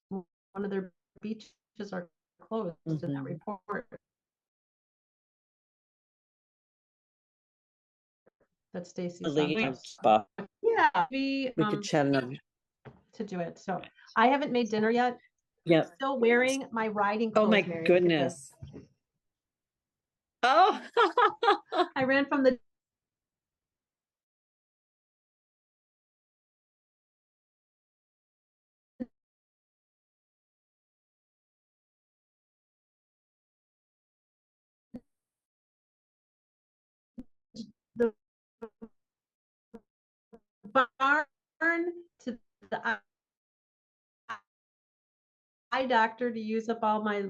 One of their beaches are closed in that Mhm. report that Stacey sent us. Yeah, We could chat another. to do it. So I haven't made dinner yet. Yep. Still wearing my riding Oh clothes. my Mary. Look at goodness. Oh. this. I ran from the the barn to the eye doctor to use up all my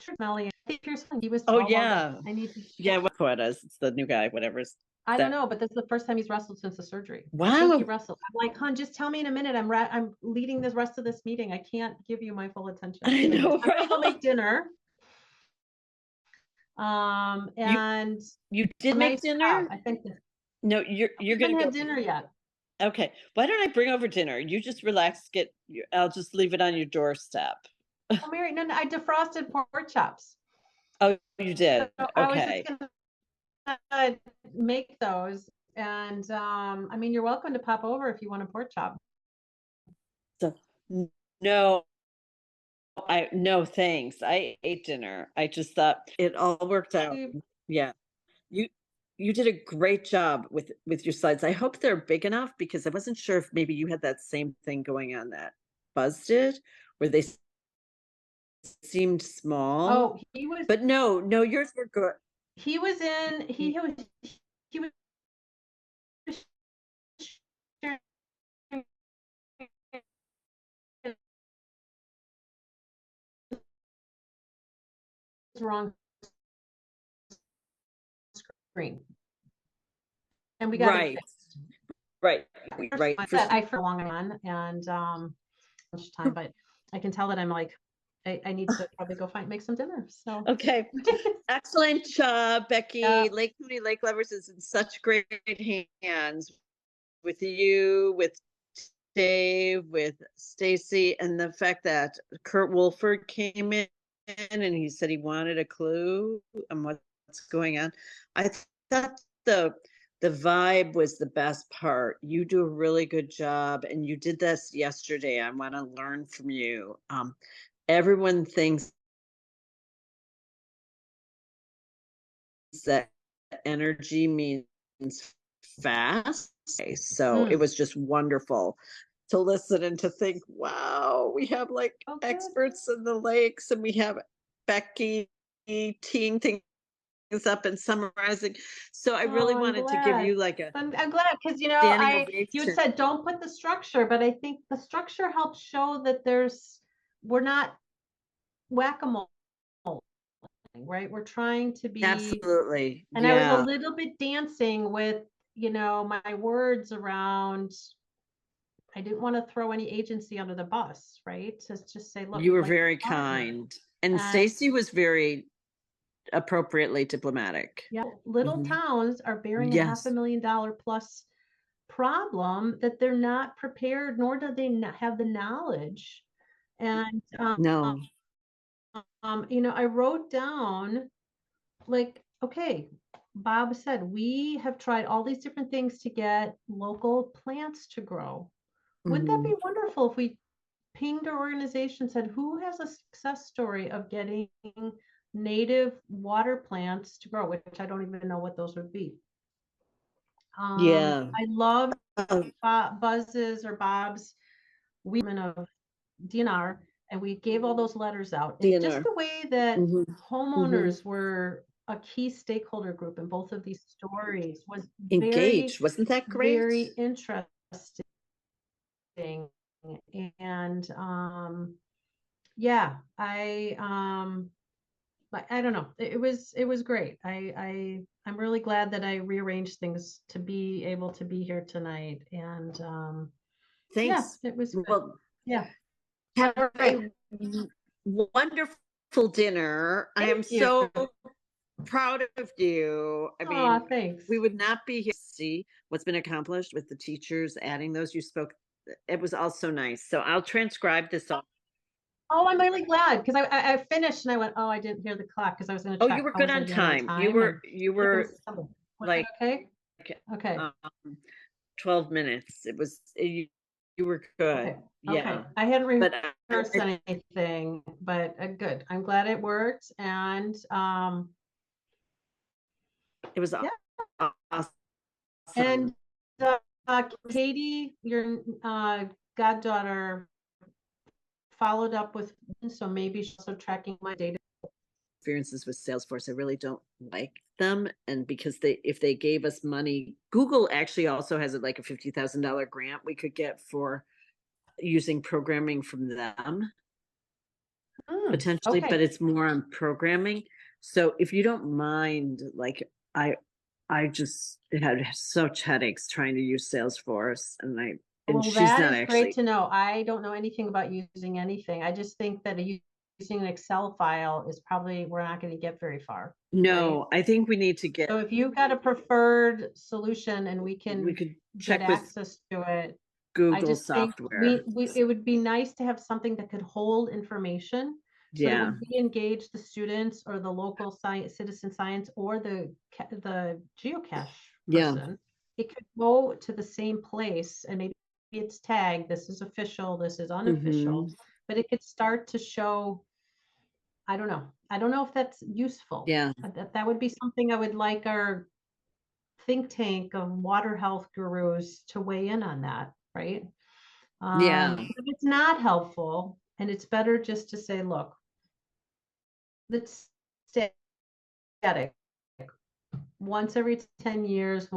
smelly. He was Oh tall, yeah. I need to. Yeah, what Quedas? It's the new guy, whatever. I don't know, but this is the first time he's wrestled since the surgery. I Wow. think he wrestled. I'm like, hon, just tell me in a minute. I'm leading the rest of this meeting. I can't give you my full attention. I know, I'm gonna go right? make dinner. And You did a make nice dinner? job. I think No, you're I gonna haven't go. had dinner yet. Okay. Why don't I bring over dinner? You just relax, I'll just leave it on your doorstep. Oh, Mary, no, I defrosted pork chops. Oh, you did. So I was Okay. just gonna make those. And I mean, you're welcome to pop over if you want a pork chop. So no, no thanks. I ate dinner. I just thought it all worked out. Yeah. You did a great job with your slides. I hope they're big enough because I wasn't sure if maybe you had that same thing going on that Buzz did, where they seemed small. Oh, he was. But no, yours were good. He was in. He was wrong screen. And we got it fixed. Right. I for long on and much time, but I can tell that I'm like I need to probably go make some dinner. So Okay. Excellent job, Becky. Yeah. Lake County Lake Lovers is in such great hands with you, with Dave, with Stacey, and the fact that Kurt Wolford came in and he said he wanted a clue on what's going on. I thought the vibe was the best part. You do a really good job, and you did this yesterday. I want to learn from you. Everyone thinks that energy means fast. So it was just wonderful to listen and to think, wow, we have like experts in the lakes, and we have Becky teeing things up and summarizing. So I really wanted to give you like a I'm glad, because you had said don't put the structure, but I think the structure helps show that we're not whack-a-mole, right? We're trying to be absolutely. And I was a little bit dancing with my words around. I didn't want to throw any agency under the bus, right? To just say, look, you were very kind, and Stacey was very appropriately diplomatic. Yeah, little towns are bearing a $500,000 plus problem that they're not prepared, nor do they have the knowledge. And no, I wrote down, like, okay, Bob said we have tried all these different things to get local plants to grow. Wouldn't that be wonderful if we pinged our organization, said who has a success story of getting native water plants to grow, which I don't even know what those would be. I love Buzz's or Bob's women of DNR, and we gave all those letters out. And just the way that homeowners were a key stakeholder group in both of these stories was engaged. Wasn't that great? Very interesting. And I don't know. It was great. I'm really glad that I rearranged things to be able to be here tonight. And thanks. Yeah, it was good. Well, yeah. Have a wonderful dinner. I am so proud of you. I mean, thanks. We would not be here to see what's been accomplished with the teachers adding those you spoke. It was all so nice. So I'll transcribe this all. Oh, I'm really glad, because I finished and I went, I didn't hear the clock because I was going to check. Oh, you were good on time. You were like okay. 12 minutes. It was you were good. Okay. Yeah. Okay. I hadn't rehearsed anything, but good. I'm glad it worked. And it was awesome. And Katie, your goddaughter, followed up with, so maybe she's also tracking my data. Experiences with Salesforce, I really don't like them, and because if they gave us money, Google actually also has like a $50,000 grant we could get for using programming from them potentially, but it's more on programming. So if you don't mind, like I just had such headaches trying to use Salesforce, and she's not actually. Great to know. I don't know anything about using anything. I just think that using an Excel file is probably, we're not going to get very far. No, right? I think we need to get. So if you've got a preferred solution and we could check get access to it, Google software. It would be nice to have something that could hold information. So that when we engage the students or the local citizen science or the geocache person, it could go to the same place, and maybe it's tagged, this is official, this is unofficial, but it could start to show. I don't know if that's useful. Yeah. That would be something I would like our think tank of water health gurus to weigh in on that, right? If it's not helpful, and it's better just to say, look, that's static. Once every 10 years, if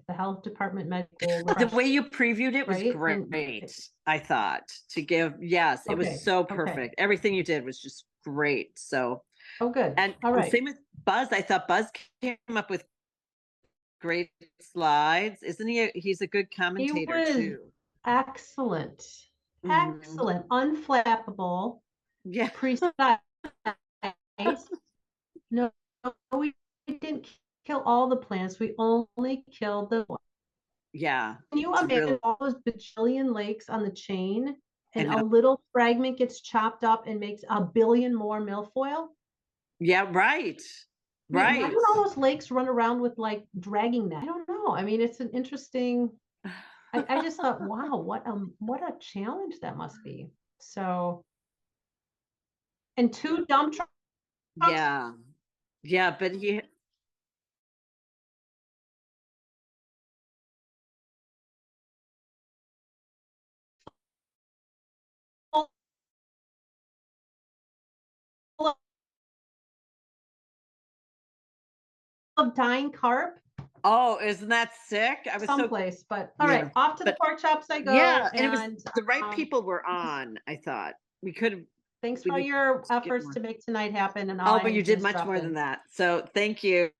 the health department medical. The way you previewed it was great. I thought to give, it was so perfect. Everything you did was just great. So. Oh, good. And all right. Same with Buzz. I thought Buzz came up with great slides. Isn't he? He's a good commentator too. Excellent. Excellent. Unflappable. Yeah. Precise. No, we didn't kill all the plants. We only killed the one. Yeah. Can you imagine all those bajillion lakes on the chain, and a little fragment gets chopped up and makes a billion more milfoil? Yeah, right. Right. Why don't all those lakes run around with like dragging net? I don't know. I mean, it's an interesting. I just thought, wow, what a challenge that must be. So, and 2 dump trucks. Yeah, but of dying carp Oh, isn't that sick? I was so someplace, but all right, Yeah, off to the but- pork chops I go. yeah, and it was And the right people were on. I thought we could have. thanks we for need your to get efforts more. to make tonight happen. And Oh, but you did just much drop more in. than that. So thank you.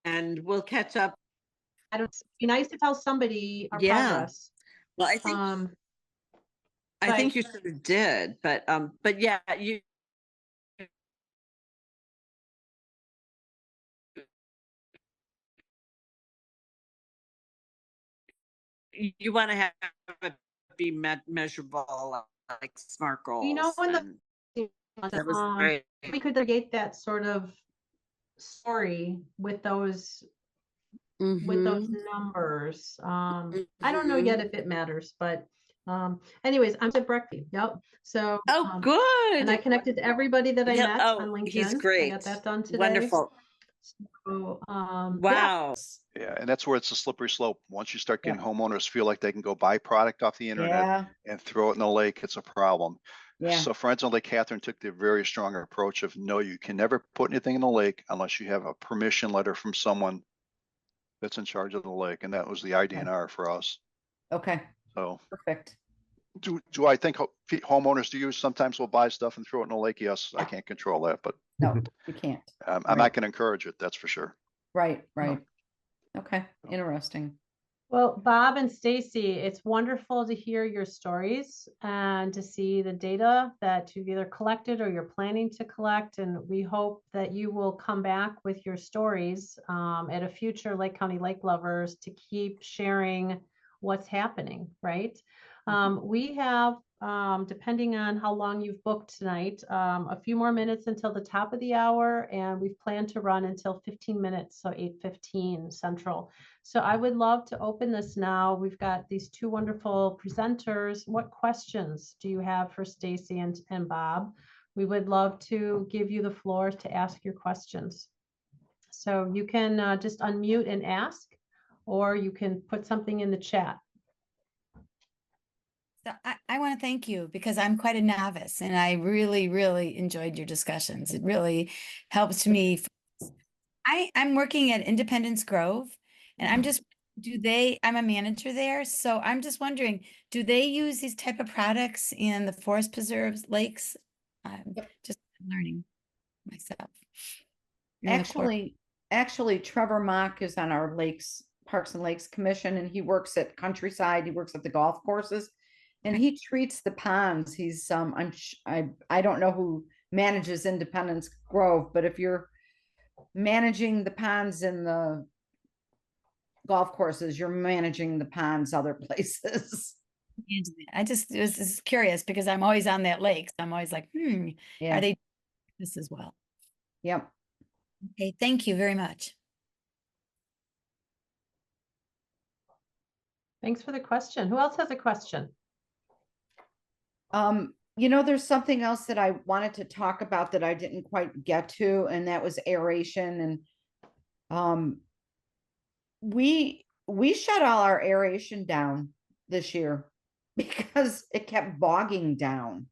And we'll catch up. I don't. It'd be nice to tell somebody our Yeah. progress. Well, I think Right. you sort of did, but yeah, you want to have it be measurable, like SMART goals. You know, when that was great. we could create that sort of story with those numbers. I don't know yet if it matters, but anyways, I'm at Brecky. Yep. So good. and I connected to everybody that I met on LinkedIn. He's great. I got that done today. Wonderful. So, Wow. Yeah, and that's where it's a slippery slope. Once you start getting homeowners feel like they can go buy product off the internet and throw it in the lake, it's a problem. Yeah. So Friends on Lake Catherine took the very strong approach of no, you can never put anything in the lake unless you have a permission letter from someone that's in charge of the lake, and that was the IDNR for us. Okay. So Perfect. do I think homeowners do use sometimes will buy stuff and throw it in the lake? Yes, I can't control that, but No, you can't. I'm Right. not going to encourage it. That's for sure. Right. Okay. Interesting. well, Bob and Stacey, it's wonderful to hear your stories and to see the data that you've either collected or you're planning to collect. And we hope that you will come back with your stories at a future Lake County Lake Lovers to keep sharing what's happening, right? We have, depending on how long you've booked tonight, a few more minutes until the top of the hour, and we've planned to run until 15 minutes, so 8:15 Central. So I would love to open this now. We've got these two wonderful presenters. What questions do you have for Stacey and Bob? We would love to give you the floor to ask your questions. So you can just unmute and ask, or you can put something in the chat. So I want to thank you because I'm quite a novice and I really, really enjoyed your discussions. It really helps me. I'm working at Independence Grove and I'm a manager there. So I'm just wondering, do they use these type of products in the forest preserves, lakes? Just learning myself. Actually, Trevor Mock is on our Parks and Lakes Commission, and he works at Countryside. He works at the golf courses. And he treats the ponds. He's I don't know who manages Independence Grove, but if you're managing the ponds in the golf courses, you're managing the ponds other places. I just was curious because I'm always on that lake. So I'm always like, Yeah. are they this as well? Yep. Okay, thank you very much. Thanks for the question. Who else has a question? There's something else that I wanted to talk about that I didn't quite get to, and that was aeration. And we shut all our aeration down this year because it kept bogging down.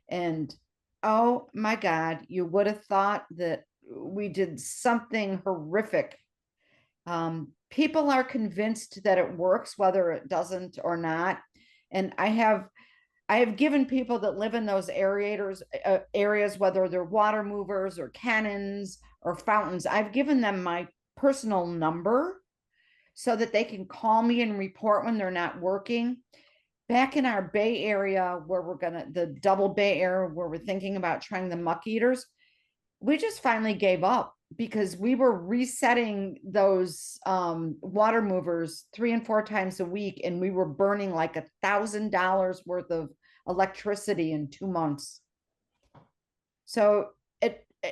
And oh my God, you would have thought that we did something horrific. People are convinced that it works, whether it doesn't or not. And I have given people that live in those areas, whether they're water movers or cannons or fountains, I've given them my personal number so that they can call me and report when they're not working. Back in our Bay Area, where the double Bay Area, where we're thinking about trying the muck eaters, we just finally gave up because we were resetting those water movers 3 and 4 times a week, and we were burning like $1,000 worth of electricity in 2 months. So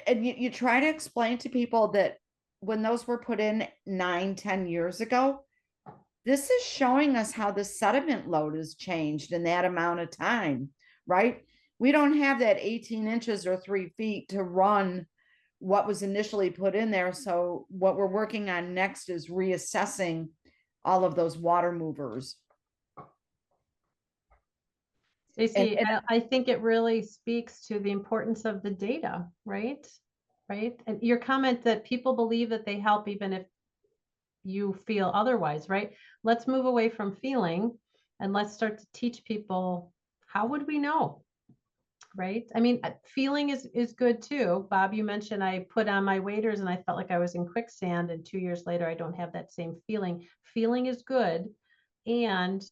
you try to explain to people that when those were put in 9-10 years ago, this is showing us how the sediment load has changed in that amount of time. right? We don't have that 18 inches or 3 feet to run what was initially put in there. So what we're working on next is reassessing all of those water movers. Stacey, I think it really speaks to the importance of the data, right? Right. And your comment that people believe that they help even if you feel otherwise, right? Let's move away from feeling and let's start to teach people, how would we know? Right. I mean, feeling is good too. Bob, you mentioned I put on my waders and I felt like I was in quicksand, and 2 years later, I don't have that same feeling. Feeling is good. And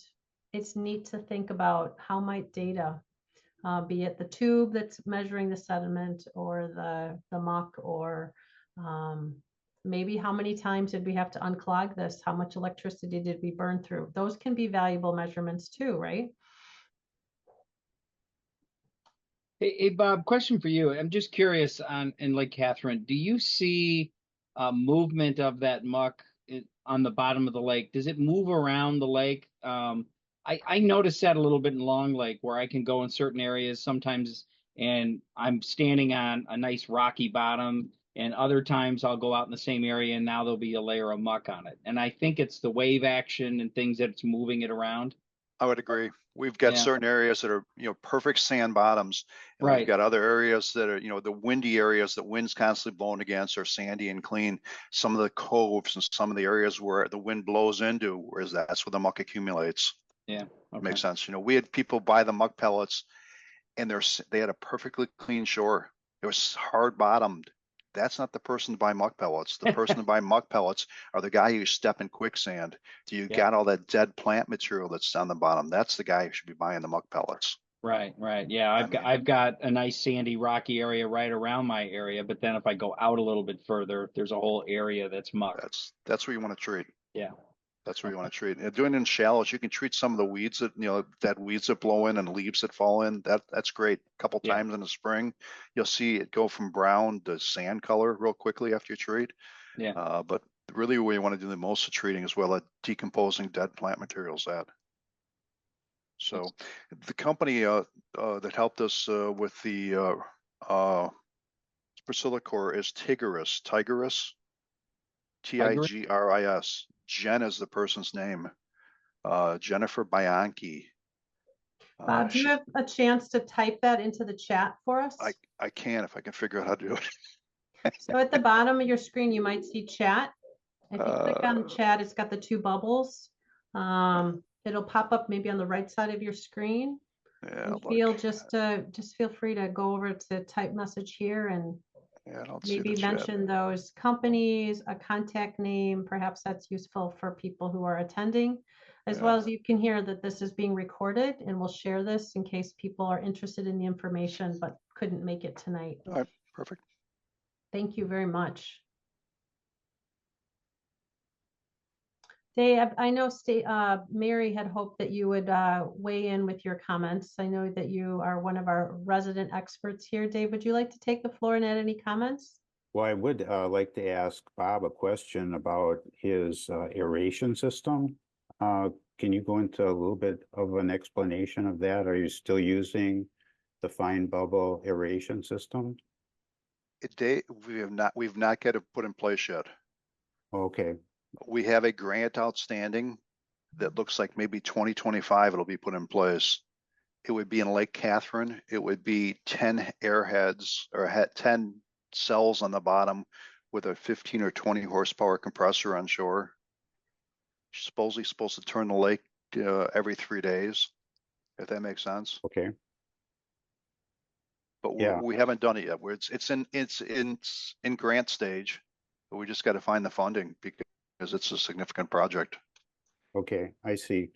it's neat to think about how might data, be it the tube that's measuring the sediment or the muck, or maybe how many times did we have to unclog this? How much electricity did we burn through? Those can be valuable measurements too, right? Hey, Bob, question for you. I'm just curious in Lake Catherine, do you see movement of that muck on the bottom of the lake? Does it move around the lake? I noticed that a little bit in Long Lake, where I can go in certain areas sometimes and I'm standing on a nice rocky bottom, and other times I'll go out in the same area and now there'll be a layer of muck on it. And I think it's the wave action and things that it's moving it around. I would agree. We've got certain areas that are, perfect sand bottoms. And Right. We've got other areas that are, the windy areas that wind's constantly blowing against are sandy and clean. Some of the coves and some of the areas where the wind blows into, whereas that's where the muck accumulates. Yeah. Okay. Makes sense. We had people buy the muck pellets and they had a perfectly clean shore. It was hard bottomed. That's not the person to buy muck pellets. The person to buy muck pellets are the guy who step in quicksand. You got all that dead plant material that's on the bottom. That's the guy who should be buying the muck pellets. Right. Yeah, I've got a nice sandy, rocky area right around my area, but then if I go out a little bit further, there's a whole area that's muck. That's where you want to treat. Yeah. That's where you want to treat. And doing it in shallows, you can treat some of the weeds that that weeds that blow in and leaves that fall in. That's great. A couple times in the spring, you'll see it go from brown to sand color real quickly after you treat. Yeah. But really, where you want to do the most of treating is well at decomposing dead plant materials. So the company that helped us with the Priscillicor is Tigris. Tigris. Jen is the person's name. Jennifer Bianchi. Bob, do you have a chance to type that into the chat for us? I can, if I can figure out how to do it. So at the bottom of your screen, you might see chat. If you click on chat, it's got the two bubbles. It'll pop up maybe on the right side of your screen. Yeah. Just feel free to go over to type message here and maybe mention those companies, a contact name. Perhaps that's useful for people who are attending, as well as you can hear that this is being recorded, and we'll share this in case people are interested in the information but couldn't make it tonight. All right, perfect. Thank you very much. Dave, I know Mary had hoped that you would weigh in with your comments. I know that you are one of our resident experts here. Dave, would you like to take the floor and add any comments? Well, I would like to ask Bob a question about his aeration system. Can you go into a little bit of an explanation of that? Are you still using the fine bubble aeration system? We've not got it put in place yet. Okay. We have a grant outstanding that looks like maybe 2025 it'll be put in place. It would be in Lake Catherine. It would be 10 airheads or 10 cells on the bottom with a 15 or 20 horsepower compressor on shore. Supposedly supposed to turn the lake every 3 days, if that makes sense. Okay. But we haven't done it yet. It's in grant stage, but we just got to find the funding because it's a significant project. Okay, I see.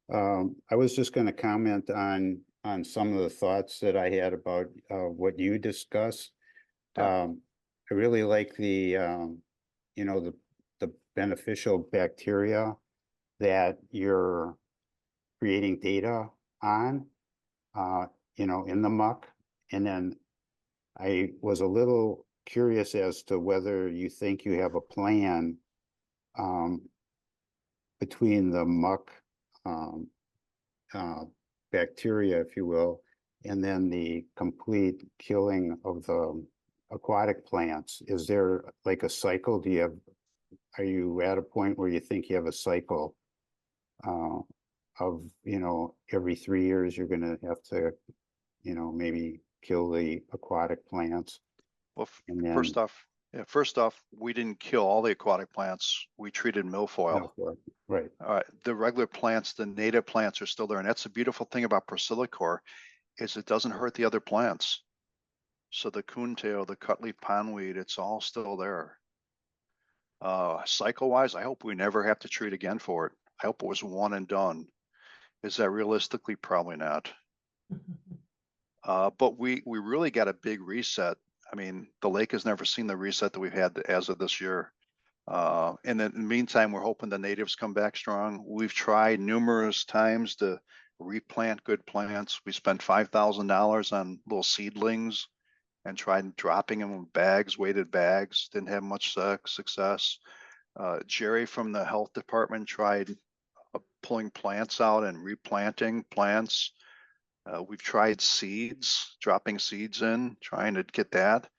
I was just going to comment on some of the thoughts that I had about what you discussed. I really like the the beneficial bacteria that you're creating data on, in the muck. And then I was a little curious as to whether you think you have a plan between the muck bacteria, if you will, and then the complete killing of the aquatic plants. Is there like a cycle? Are you at a point where you think you have a cycle of, every 3 years you're gonna have to, maybe kill the aquatic plants? Well, And then first off, we didn't kill all the aquatic plants. We treated milfoil. Right. The regular plants, the native plants are still there. And that's the beautiful thing about Priscillicore is it doesn't hurt the other plants. So the coontail, the cutleaf pondweed, it's all still there. Cycle wise, I hope we never have to treat again for it. I hope it was one and done. Is that realistically? Probably not. But we really got a big reset. I mean, the lake has never seen the reset that we've had as of this year. And in the meantime, we're hoping the natives come back strong. We've tried numerous times to replant good plants. We spent $5,000 on little seedlings and tried dropping them in bags, weighted bags. Didn't have much success. Jerry from the health department tried pulling plants out and replanting plants. We've tried seeds, dropping seeds in, trying to get that.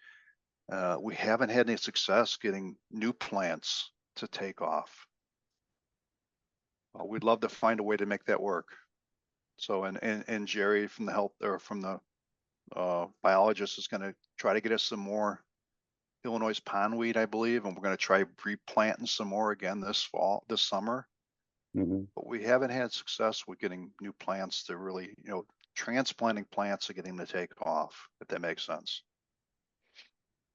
We haven't had any success getting new plants to take off. We'd love to find a way to make that work. So, and Jerry from the health or from the biologist is going to try to get us some more Illinois pondweed, I believe, and we're going to try replanting some more again this summer. But we haven't had success with getting new plants to really, transplanting plants to getting them to take off, if that makes sense.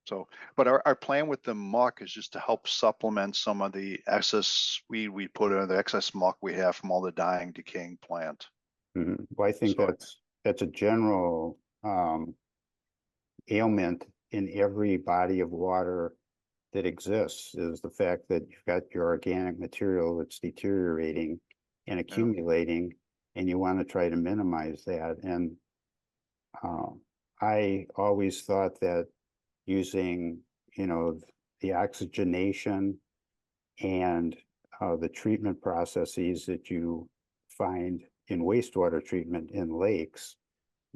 So, but our plan with the muck is just to help supplement some of the excess weed we put in, the excess muck we have from all the dying, decaying plant. Well, I think that's a general ailment in every body of water that exists, is the fact that you've got your organic material that's deteriorating and accumulating, and you want to try to minimize that. And I always thought that using, the oxygenation and the treatment processes that you find in wastewater treatment in lakes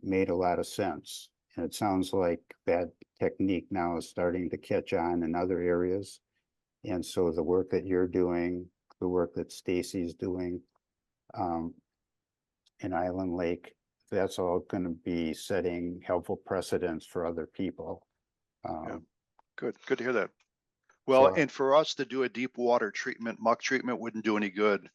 made a lot of sense. And it sounds like that technique now is starting to catch on in other areas. And so the work that you're doing, the work that Stacey's doing in Island Lake, that's all going to be setting helpful precedents for other people. Good to hear that. Well, and for us to do a deep water treatment, muck treatment wouldn't do any good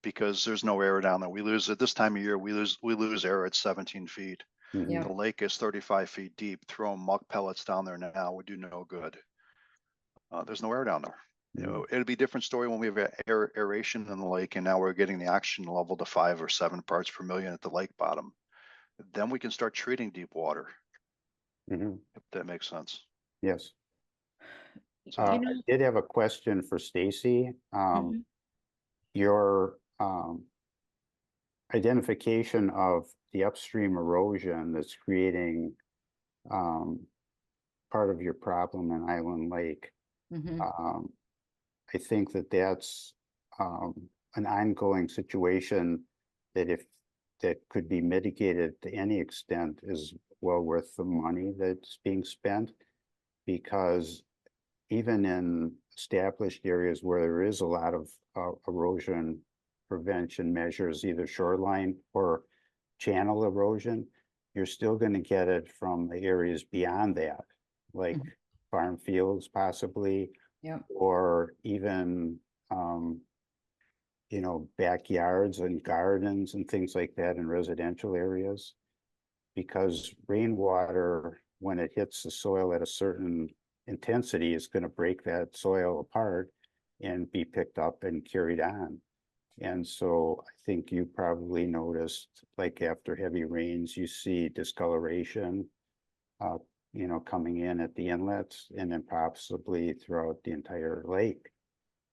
because there's no air down there. We lose at this time of year, we lose air at 17 feet. The lake is 35 feet deep. Throwing muck pellets down there now would do no good. There's no air down there. It'd be a different story when we have aeration in the lake, and now we're getting the oxygen level to 5 or 7 parts per million at the lake bottom. Then we can start treating deep water. If that makes sense. Yes. So, I did have a question for Stacey. Your identification of the upstream erosion that's creating part of your problem in Island Lake. I think that's an ongoing situation that could be mitigated to any extent is well worth the money that's being spent, because even in established areas where there is a lot of erosion prevention measures, either shoreline or channel erosion, you're still going to get it from the areas beyond that, like farm fields possibly, or even backyards and gardens and things like that in residential areas, because rainwater, when it hits the soil at a certain intensity, is going to break that soil apart and be picked up and carried on. And so I think you probably noticed, like after heavy rains, you see discoloration, coming in at the inlets and then possibly throughout the entire lake.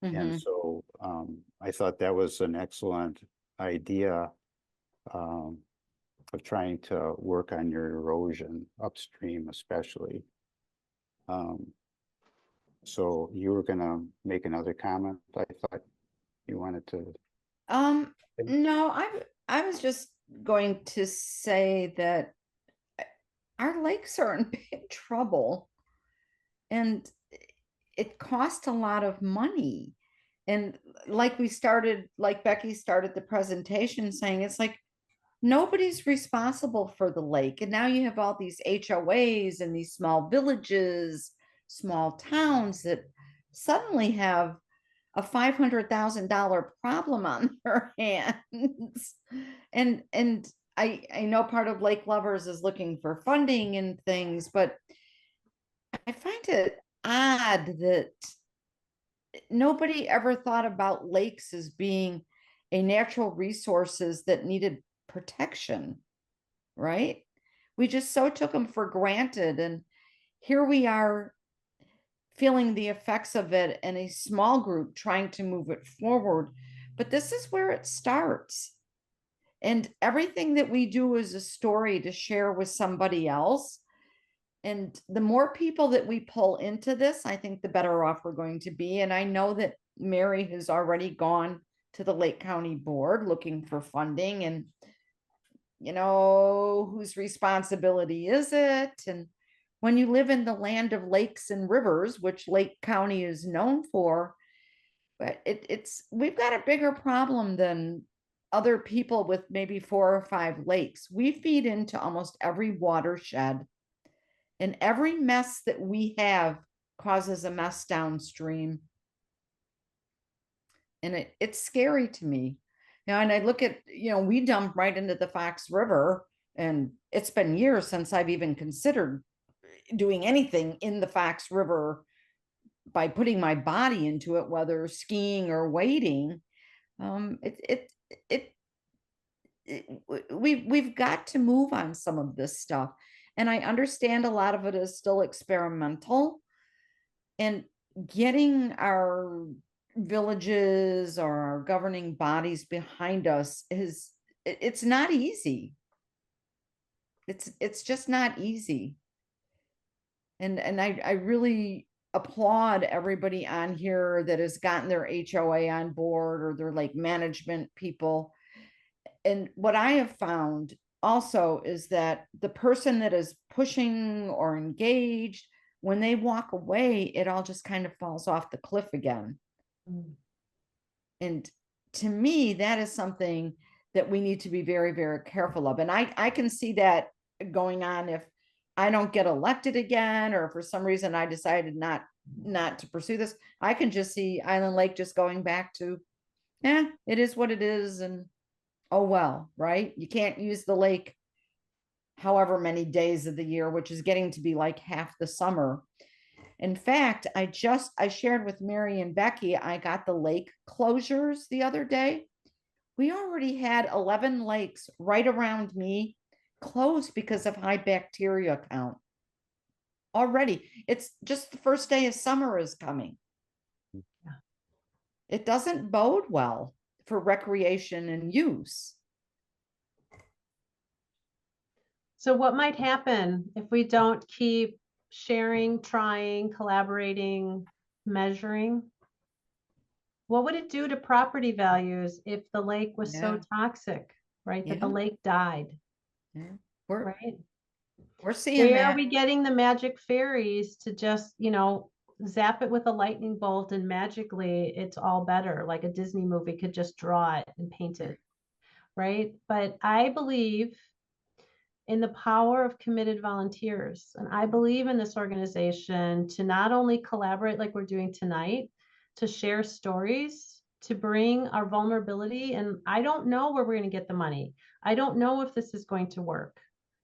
And so I thought that was an excellent idea of trying to work on your erosion upstream, especially. So you were going to make another comment, I thought you wanted to. No, I was just going to say that our lakes are in big trouble, and it costs a lot of money. And like Becky started the presentation saying, it's like nobody's responsible for the lake. And now you have all these HOAs and these small villages, small towns that suddenly have a $500,000 problem on their hands. And I know part of Lake Lovers is looking for funding and things, but I find it odd that nobody ever thought about lakes as being a natural resources that needed protection, right? We just so took them for granted. And here we are feeling the effects of it in a small group trying to move it forward. But this is where it starts. And everything that we do is a story to share with somebody else. And the more people that we pull into this, I think the better off we're going to be. And I know that Mary has already gone to the Lake County Board looking for funding, and whose responsibility is it? And when you live in the land of lakes and rivers, which Lake County is known for, but we've got a bigger problem than other people with maybe 4 or 5 lakes. We feed into almost every watershed, and every mess that we have causes a mess downstream. And it's scary to me. And I look at, we dump right into the Fox River, and it's been years since I've even considered doing anything in the Fox River by putting my body into it, whether skiing or wading. We've got to move on some of this stuff. And I understand a lot of it is still experimental, and getting our villages or our governing bodies behind us it's not easy. It's just not easy. And I really applaud everybody on here that has gotten their HOA on board, or their like management people. And what I have found also is that the person that is pushing or engaged, when they walk away, it all just kind of falls off the cliff again. And to me, that is something that we need to be very, very careful of. And I can see that going on if I don't get elected again, or for some reason I decided not to pursue this. I can just see Island Lake just going back to, it is what it is. And oh, well, right? You can't use the lake however many days of the year, which is getting to be like half the summer. In fact, I shared with Mary and Becky, I got the lake closures the other day. We already had 11 lakes right around me closed because of high bacteria count. Already, it's just the first day of summer is coming. Yeah. It doesn't bode well for recreation and use. So what might happen if we don't keep sharing, trying, collaborating, measuring? What would it do to property values if the lake was so toxic, right? That the lake died. Yeah. We're seeing Where that. are we getting the magic fairies to just, zap it with a lightning bolt and magically it's all better, like a Disney movie could just draw it and paint it, right? But I believe in the power of committed volunteers. And I believe in this organization to not only collaborate like we're doing tonight, to share stories, to bring our vulnerability. And I don't know where we're going to get the money. I don't know if this is going to work.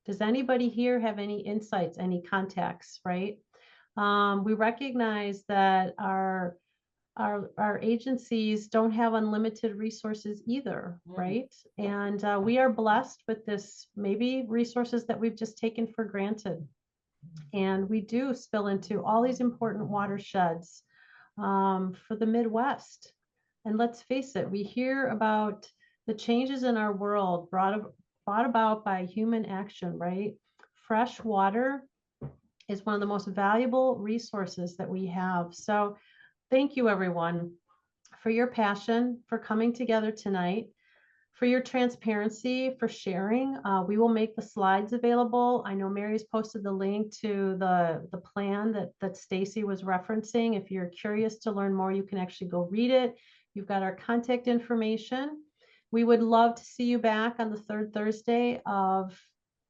Does anybody here have any insights, any contacts, right? We recognize that our agencies don't have unlimited resources either, right? And we are blessed with this, maybe resources that we've just taken for granted. And we do spill into all these important watersheds for the Midwest. And let's face it, we hear about the changes in our world brought about by human action, right? Fresh water is one of the most valuable resources that we have. So thank you, everyone, for your passion, for coming together tonight, For your transparency, for sharing, we will make the slides available. I know Mary's posted the link to the plan that Stacey was referencing. If you're curious to learn more, you can actually go read it. You've got our contact information. We would love to see you back on the third Thursday of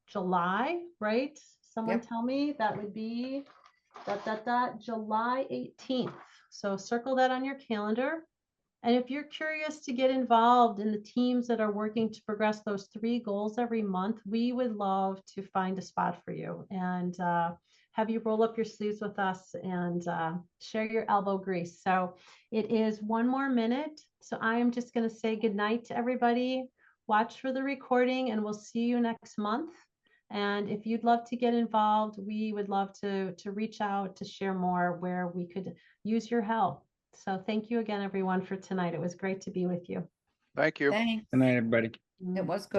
July, right? Someone Yep. tell me. That would be July 18th. So circle that on your calendar. And if you're curious to get involved in the teams that are working to progress those 3 goals every month, we would love to find a spot for you and have you roll up your sleeves with us and share your elbow grease. So it is 1 more minute. So I am just going to say goodnight to everybody. Watch for the recording and we'll see you next month. And if you'd love to get involved, we would love to reach out to share more where we could use your help. So thank you again, everyone, for tonight. It was great to be with you. Thank you. Thanks. Good night, everybody. It was good.